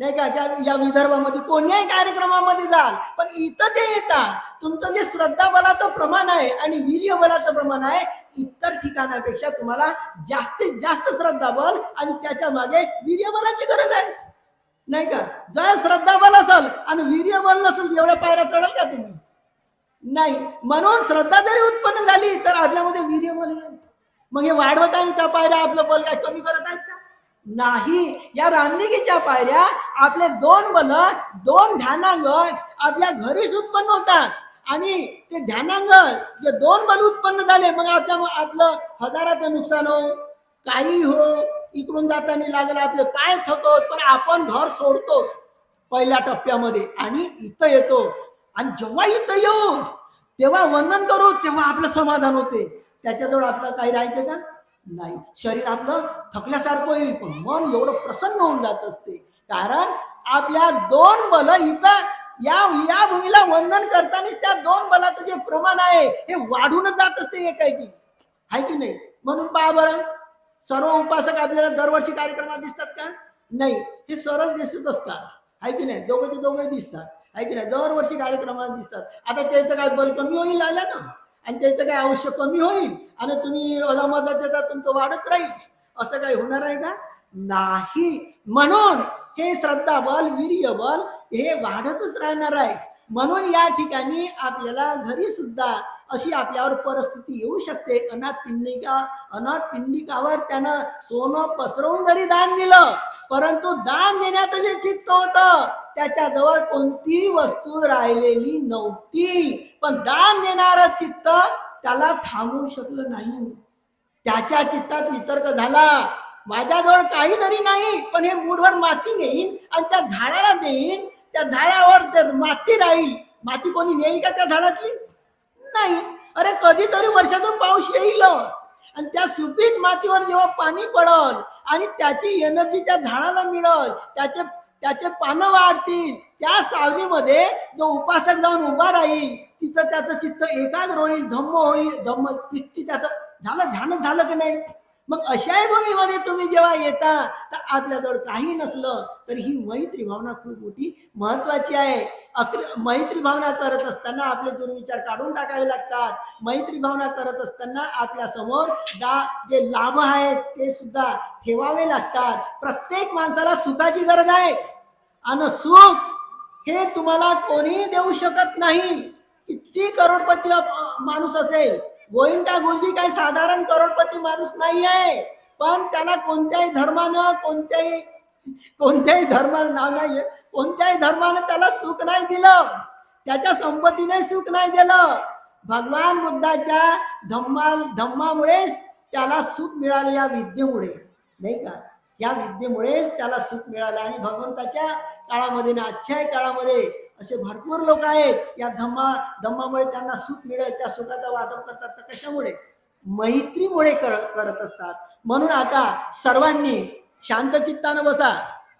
नाही का, या विदर्भामध्ये कोणत्याही कार्यक्रमामध्ये जाल, पण इथं ते येतात, तुमचं जे श्रद्धा बलाचं प्रमाण आहे आणि वीर्य बलाचं प्रमाण आहे, इतर ठिकाणापेक्षा तुम्हाला जास्तीत जास्त श्रद्धा बल आणि त्याच्या मागे वीर्य बलाची गरज आहे. नाही का, जर श्रद्धा बल असेल आणि वीर्य बल नसेल, एवढ्या पायऱ्या चढाल का तुम्ही? नाही. म्हणून श्रद्धा जरी उत्पन्न झाली तर आपल्यामध्ये वीर्य बल नाही. मग हे वाढवत आहे त्या पायऱ्या आपलं बल काय कमी करत आहेत का? नाही. या रामलिंगीच्या पायऱ्या आपले दोन बल, दोन ध्यानांग आपल्या घरीच उत्पन्न होतात आणि ते ध्यानांग जे दोन बल उत्पन्न झाले, मग आपलं हजाराचं नुकसान हो, काही हो, इकडून जाताना लागलं आपले पाय थकवत, पण आपण घर सोडतोच पहिल्या टप्प्यामध्ये आणि इथं येतो. आणि जेव्हा इथं येऊ तेव्हा वंदन करू, तेव्हा आपलं समाधान होते. त्याच्याजवळ आपलं काही राहते का? नाही. शरीर आपलं थकल्यासारखं होईल, पण मन एवढं प्रसन्न होऊन जात असते, कारण आपल्या दोन बल इथं या भूमीला वंदन करताना त्या दोन बलाचं जे प्रमाण आहे हे वाढूनच जात असते एकाएकी, आहे की नाही? म्हणून पहा बरं, सर्व उपासक आपल्याला दरवर्षी कार्यक्रमात दिसतात का? नाही. हे सरच दिसत असतात, आहे की नाही? दोघंचे दोघे दिसतात, आहे की नाही? दरवर्षी कार्यक्रमात दिसतात. आता त्याचं काय बल कमी होईल आलं ना, आणि त्याचं काय आयुष्य कमी होईल आणि तुम्ही अदामदात देता तुमचं वाढत राहील, असं काही होणार आहे का? नाही. म्हणून हे श्रद्धा बल, वीर्य बल हे वाढतच राहणार आहे. म्हणून या ठिकाणी आपल्याला घरी सुद्धा अशी आपल्यावर परिस्थिती येऊ शकते. अनाथ पिंडिकावर त्यानं सोनं पसरवून जरी दान दिलं, परंतु दान देण्याचं जे चित्त होतं त्याच्याजवळ कोणतीही वस्तू राहिलेली नव्हती, पण दान देणारं चित्त त्याला थांबवू शकलं नाही. त्याच्या चित्तात वितर्क झाला, माझ्याजवळ काही जरी नाही, पण हे मूठभर माती घेईन आणि त्या झाडाला देईन, त्या झाडावर जर माती राहील, माती कोणी नेईल का त्या झाडातली? नाही. अरे कधीतरी वर्षातून पाऊस येईलच, आणि त्या सुपीक मातीवर जेव्हा पाणी पडल आणि त्याची एनर्जी त्या झाडाला मिळल, त्याचे पानं वाढतील, त्या सावलीमध्ये जो उपासक जाऊन उभा राहील तिथं त्याचं चित्त एकाग्र होईल, धम्म होईल, धम्म किती त्याचं झालं, ध्यानच झालं की नाही? मग अशाही भूमीमध्ये तुम्ही जेव्हा येता तर आपल्याजवळ काही नसलं तर ही मैत्री भावना खूप मोठी महत्वाची आहे. मैत्री भावना करत असताना आपले दुर्विचार काढून टाकावे लागतात. मैत्री भावना करत असताना आपल्या समोर जे लाभ आहेत ते सुद्धा ठेवावे लागतात. प्रत्येक माणसाला सुखाची गरज आहे आणि सुख हे तुम्हाला कोणीही देऊ शकत नाही. किती करोडपती माणूस असेल, गोविंदा गुरुजी काही साधारण करोडपती माणूस नाही आहे, पण त्याला कोणत्याही धर्मानं नाव नाहीये, कोणत्याही धर्मानं त्याला सुख नाही दिलं, त्याच्या संपत्तीने सुख नाही दिलं. भगवान बुद्धाच्या धम्मामुळेच त्याला सुख मिळाले, या विद्येमुळे, नाही का? या विद्येमुळेच त्याला सुख मिळालं. आणि भगवंताच्या काळामध्ये ना आजच्या काळामध्ये असे भरपूर लोक आहेत, या धम्मामुळे त्यांना सुख मिळेल, त्या सुखाचा वाटप करतात. तर कशामुळे? मैत्रीमुळे करत असतात. म्हणून आता सर्वांनी शांत चित्तानं बसा.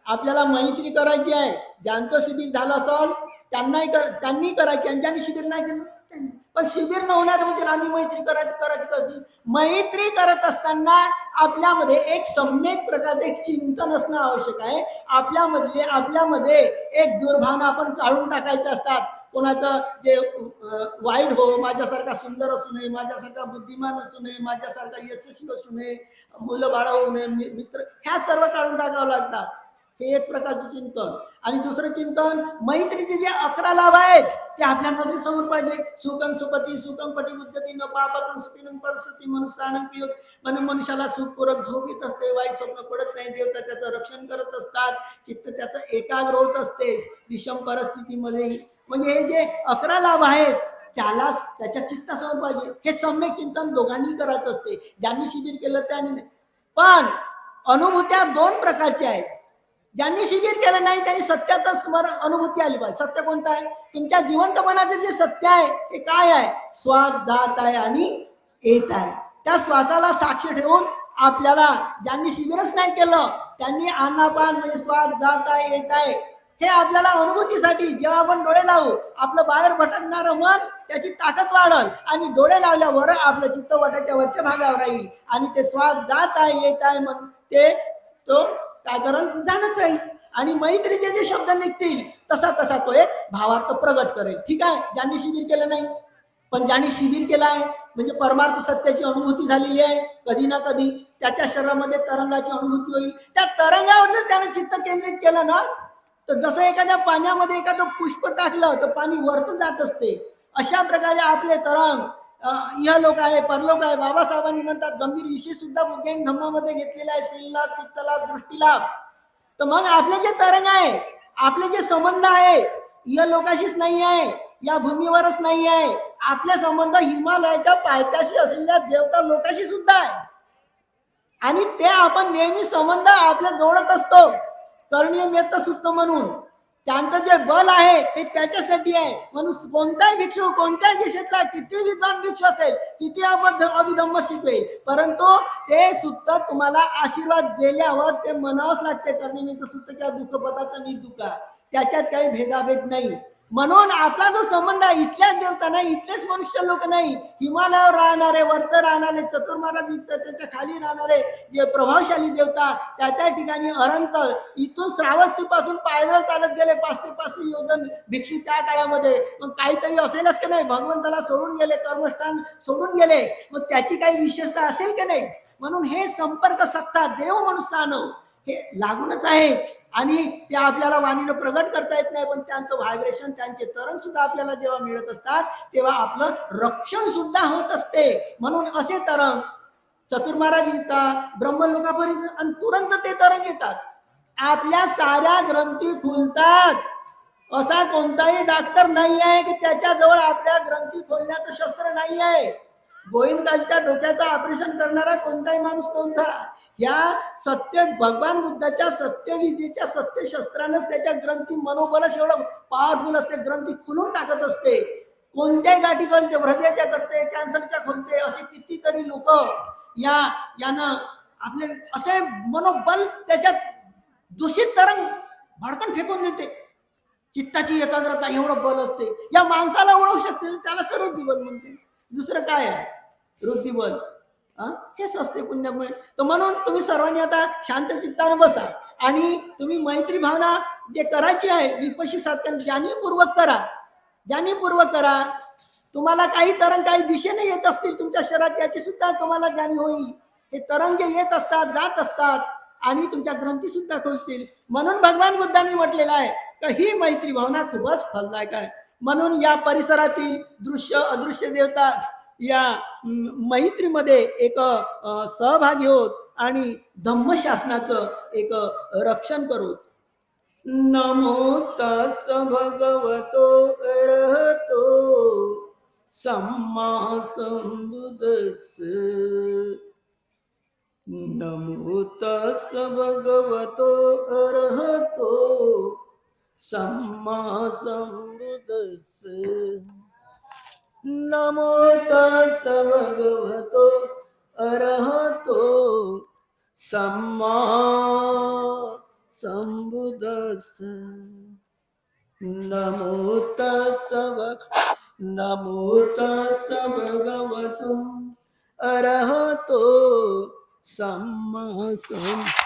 आपल्याला मैत्री करायची आहे. ज्यांचं शिबिर झालं असेल त्यांनी करायची, आणि ज्यांनी शिबिर नाही केलं त्यांनी. पण शिबिर न होणारे म्हणजे आम्ही मैत्री करायची कशी? मैत्री करत असताना आपल्यामध्ये एक सम्यक प्रकारचं एक चिंतन असणं आवश्यक आहे. आपल्यामध्ये एक दुर्भावना आपण काढून टाकायच्या असतात. कोणाचं जे वाईट हो, माझ्यासारखा सुंदर असू नये, माझ्यासारखा बुद्धिमान असू नये, माझ्यासारखा यशस्वी असू नये, मुलं बाळा होऊ नये, मित्र, ह्या सर्व काढून टाकावं लागतात. हे एक प्रकारचं चिंतन. आणि दुसरं चिंतन, मैत्रीचे जे 11 लाभ आहेत ते आपल्या नजरे समोर पाहिजे. सुखं सुपती सुखं पटिबुद्धती न पापकं सुखिनं परिस्थिती मनुष्यानं पियोग. म्हणून मनुष्याला सुखपूरक झोप येत असते, वाईट स्वप्न पडत नाही, देवता त्याचं रक्षण करत असतात, चित्त त्याचं एकाग्र होत असते विषम परिस्थितीमध्ये. म्हणजे हे जे 11 लाभ आहेत त्यालाच त्याच्या चित्तासमोर पाहिजे. हे सम्यक चिंतन दोघांनी करायचं असते, ज्यांनी शिबिर केलं त्यांनी नाही. पण अनुभूत्या 2 प्रकारच्या आहेत. ज्यांनी शिबिर केलं नाही त्यांनी सत्याचं स्मरण अनुभूती आली पाहिजे. सत्य कोणतं आहे? तुमच्या जिवंतपणाचं जे सत्य आहे ते काय आहे? श्वास जात आहे आणि येत आहे. त्या श्वासाला साक्ष ठेवून आपल्याला, ज्यांनी शिबिरच नाही केलं त्यांनी आनापान म्हणजे श्वास जात आहे येत आहे हे आपल्याला अनुभूतीसाठी, जेव्हा आपण डोळे लावू आपलं बाहेर भटकणारं मन त्याची ताकद वाढल, आणि डोळे लावल्यावर आपलं चित्त वटाच्या वरच्या भागावर राहील, आणि ते श्वास जात आहे येत आहे मग ते तो काय करण जाणत राहील. आणि मैत्रीचे जे शब्द निघतील तसा तसा तो एक भावार्थ प्रगट करेल. ठीक आहे, ज्यांनी शिबिर केलं नाही, पण ज्यांनी शिबिर केलं आहे म्हणजे परमार्थ सत्याची अनुभूती झालेली आहे, कधी ना कधी त्याच्या शरीरामध्ये तरंगाची अनुभूती होईल. त्या तरंगावर जर त्याने चित्त केंद्रित केलं ना, तर जसं एखाद्या पाण्यामध्ये एखादं पुष्प टाकलं तर पाणी वरत जात असते, अशा प्रकारे आपले तरंग या लोक आहे, परलोक आहे. बाबासाहेबांनी म्हणतात गंभीर विषय सुद्धा बुद्धिज्ञान धम्मामध्ये घेतलेला आहे, शीललाभ, चित्तलाभ, दृष्टीलाभ. तर मग आपले जे तरंग आहे, आपले जे संबंध आहे, या लोकाशीच नाही आहे, या भूमीवरच नाही आहे, आपले संबंध हिमालयाच्या पायथ्याशी असलेल्या देवता लोकाशी सुद्धा आहे. आणि ते आपण नेहमी संबंध आपल्या जोडत असतो, करणीय मेत्त सुत्त म्हणून. त्यांचं जे बल आहे ते त्याच्यासाठी आहे. म्हणून कोणताही भिक्षू कोणत्याही देशातला किती विद्वान भिक्षू असेल, किती अभिधम्म शिकवेल, परंतु ते सुद्धा तुम्हाला आशीर्वाद दिल्यावर ते म्हणावंच लागते, करणीय मेत्त सुत्त किंवा दुःखपदाचं निदुका, त्याच्यात काही भेदाभेद नाही. म्हणून आपला जो संबंध आहे, इथल्याच देवता नाही, इथलेच मनुष्य लोक नाही, हिमालयावर राहणारे, वरत राहणारे, चतुर्माराज त्याच्या खाली राहणारे जे प्रभावशाली देवता, त्या त्या ठिकाणी अनंत, इथून श्रावस्तीपासून पायदळ चालत गेले 500 योजन भिक्षू त्या काळामध्ये. मग काहीतरी असेलच की नाही, भगवंताला सोडून गेले, कर्मष्ठान सोडून गेले, मग त्याची काही विशेषता असेल की नाही. म्हणून हे संपर्क सत्ता देव मनुष्यानं हे लागूनच आहे. आणि ते आपल्याला वाणीनं प्रगट करता येत नाही, पण त्यांचं व्हायब्रेशन, त्यांचे तरंग सुद्धा आपल्याला जेव्हा मिळत असतात तेव्हा आपलं रक्षण सुद्धा होत असते. म्हणून असे तरंग चतुर्माराज येतात ब्रह्मलोकापर्यंत, आणि तुरंत ते तरंग येतात, आपल्या साऱ्या ग्रंथी खुलतात. असा कोणताही डॉक्टर नाही आहे की त्याच्याजवळ आपल्या ग्रंथी खोलण्याचं शस्त्र नाही आहे. गोविंदाच्या डोक्याचं ऑपरेशन करणारा कोणताही माणूस नव्हता. या सत्य भगवान बुद्धाच्या सत्यविधीच्या सत्यशस्त्रानं त्याच्या ग्रंथी मनोबलच एवढं पॉवरफुल असते, ग्रंथी खुलून टाकत असते. कोणत्याही गाठी खोलते, हृदयाच्या करते, कॅन्सरच्या खोलते, असे कितीतरी लोक यानं आपले असे मनोबल त्याच्यात दूषित तरंग भडकन फेकून देते. चित्ताची एकाग्रता एवढं बल असते, या माणसाला ओळखू शकते, त्याला तर बुद्धिबल म्हणते. दुसरं काय आहे वृत्तीबल? हेच असते पुण्यामुळे. तर म्हणून तुम्ही सर्वांनी आता शांत चित्ताने बसा आणि तुम्ही मैत्री भावना जे करायची आहे विपशी साधन जाणीवपूर्वक करा, जाणीवपूर्वक करा. तुम्हाला काही तरंग काही दिशेने येत असतील तुमच्या शरीरात, याची सुद्धा तुम्हाला जाणीव होईल. हे तरंग जे येत असतात, जात असतात आणि तुमच्या ग्रंथी सुद्धा खुलतील. म्हणून भगवान बुद्धांनी म्हटलेलं आहे की ही मैत्री भावना खूपच फलदायक आहे. म्हणून या परिसरातील दृश्य अदृश्य देवता या मैत्रीमध्ये एक सहभागी होत आणि धम्मशासनाचं एक रक्षण करू. नमो तस् भगवतो अरहतो सम्मा संबुद्धस्स. नमो तस् भगवतो अरहतो सम्मा संबुद्धस्स. नमो तस् भगवतो अरहतो सम्मा संबुद्धस्स. नमो तस् भगवतो अरहतो सम्मा संबुद्धस्स.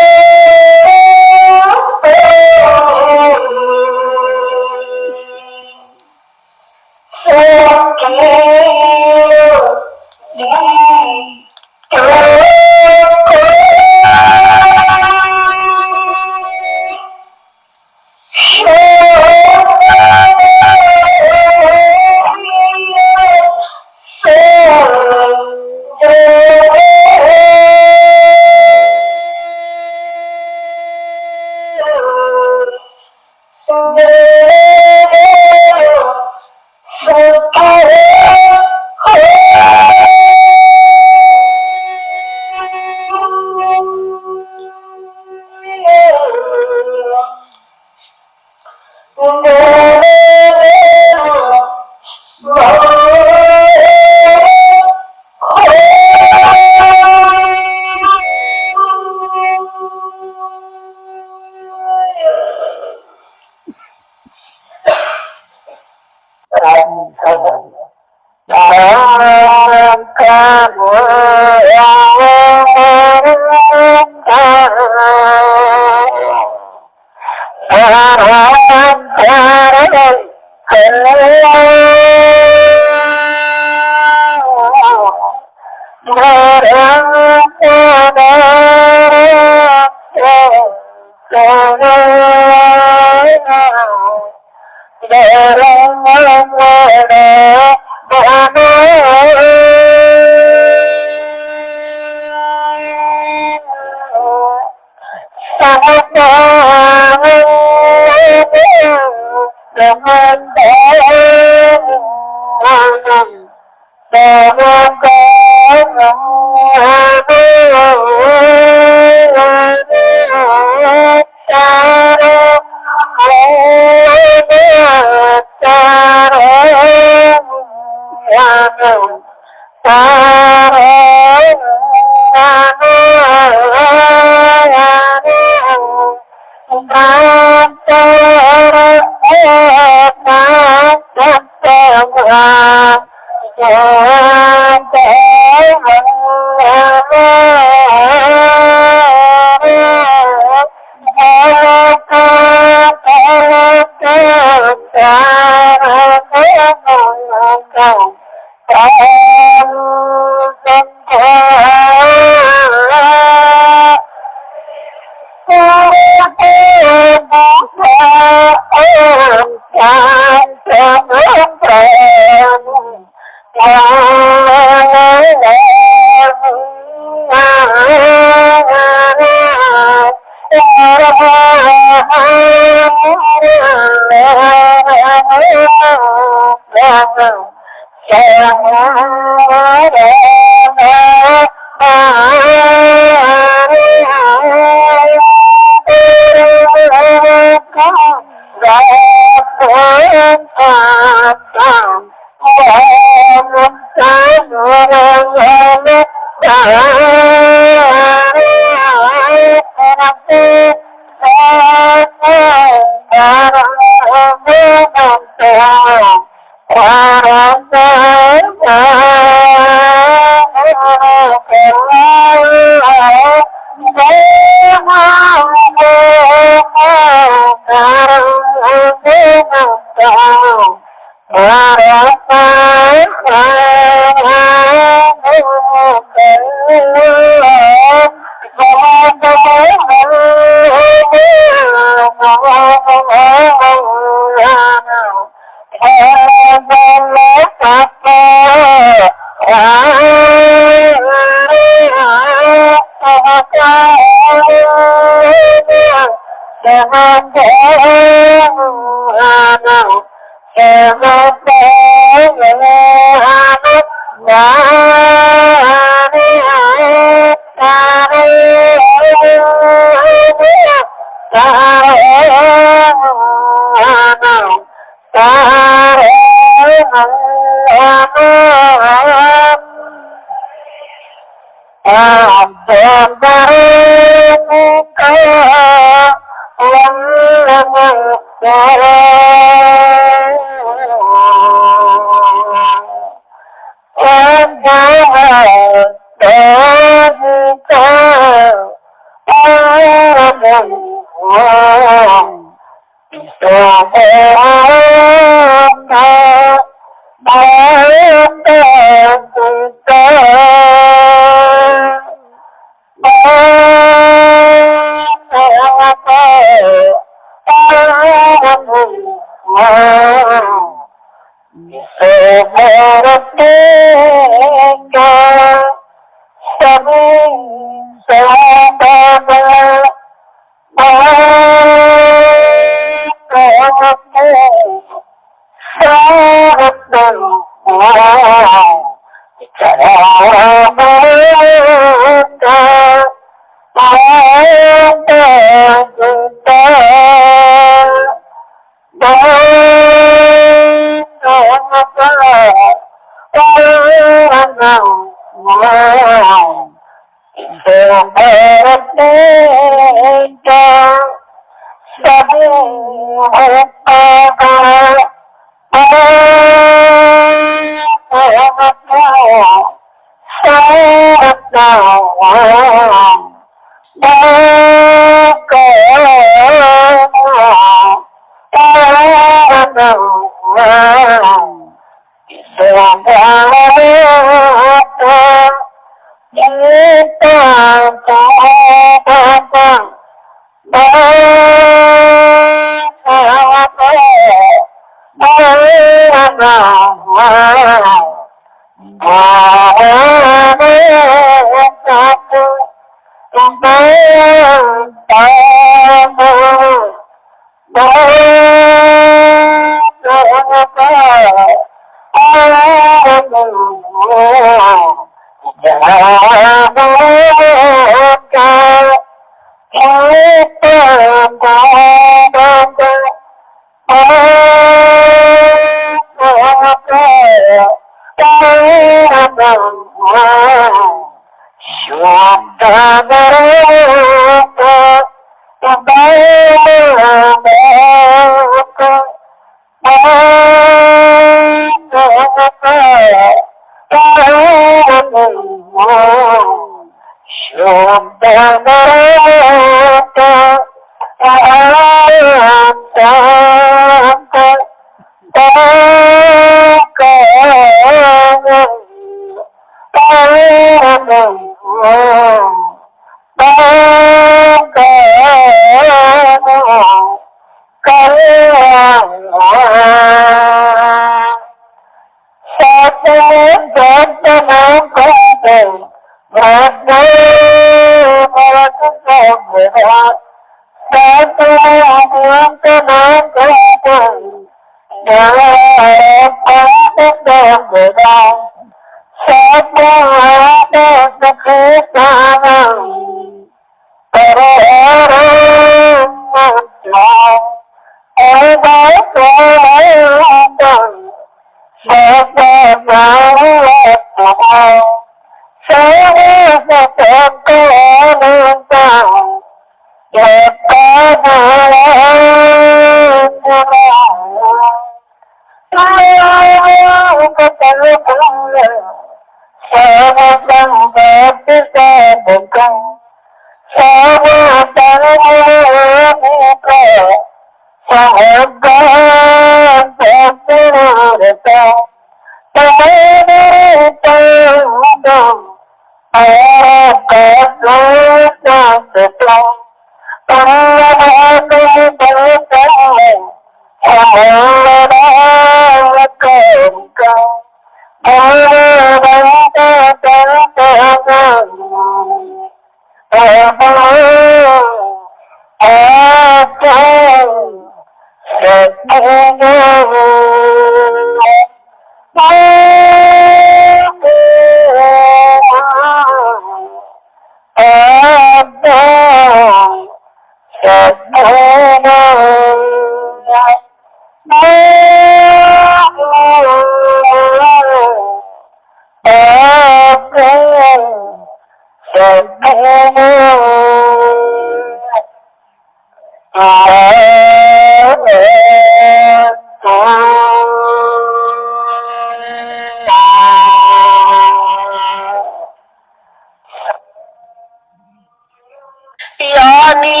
यानी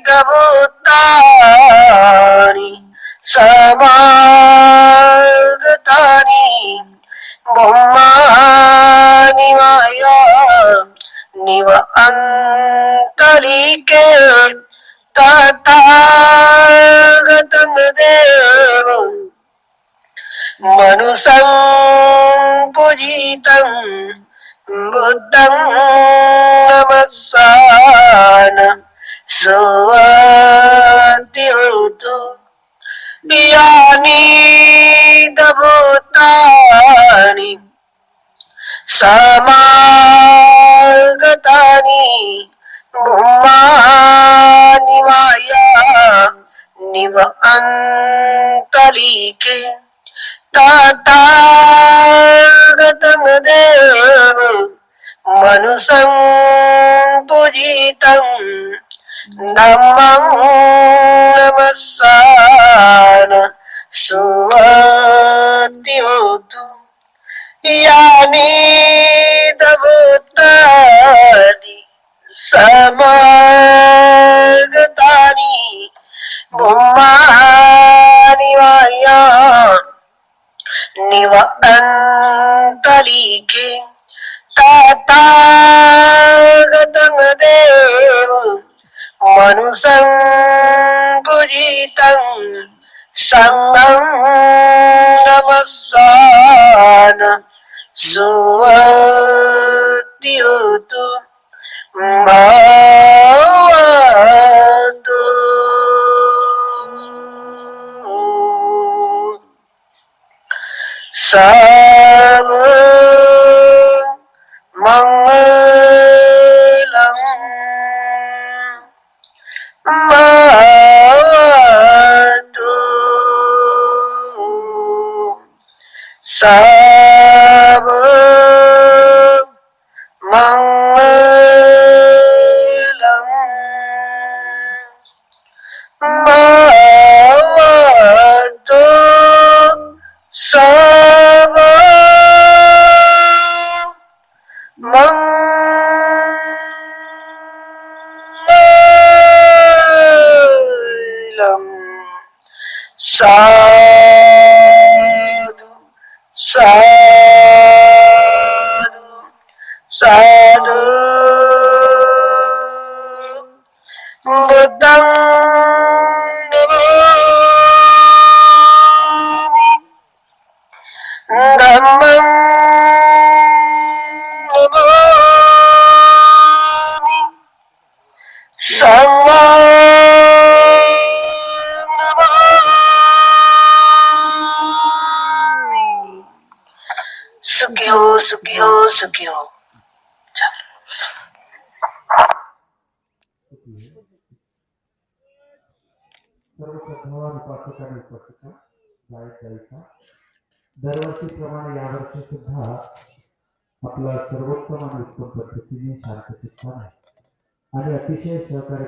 दभूतानि समागतानि ब्रह्माणि माया निव अन्तलिके तथागतं देव मनुषं पूजितं बुद्धं नमस्सान सुवतिहोतु यानि दभूतानि समागतानि ब्रह्माणि माया निव अन्तलिके तथागतं देव मनुषं पूजितं धम्मं नमस्सान सुवतिहोतु यानि दभूतानि समागतानि ब्रह्माणि माया निव अन्तलिके तथागतं देव मनुषं पूजितं संघं नमस्सान सुवतिहोतु भवतु सब मंगलम भवतु सब मंगलम भवतु सब मंगलम साधु साधु साधु बुद्धं नमामि धम्मं नमामि संघं नमामि सुखी हो सुखी हो सुखी हो
सर्व श्रद्धावान उपासक आणि उपासिका गायक गायिका दरवर्षीप्रमाणे यावर्षी सुद्धा आपला सर्वोत्तम आणि उत्तम पद्धतीने शांतचित्ताने आणि अतिशय सहकार्य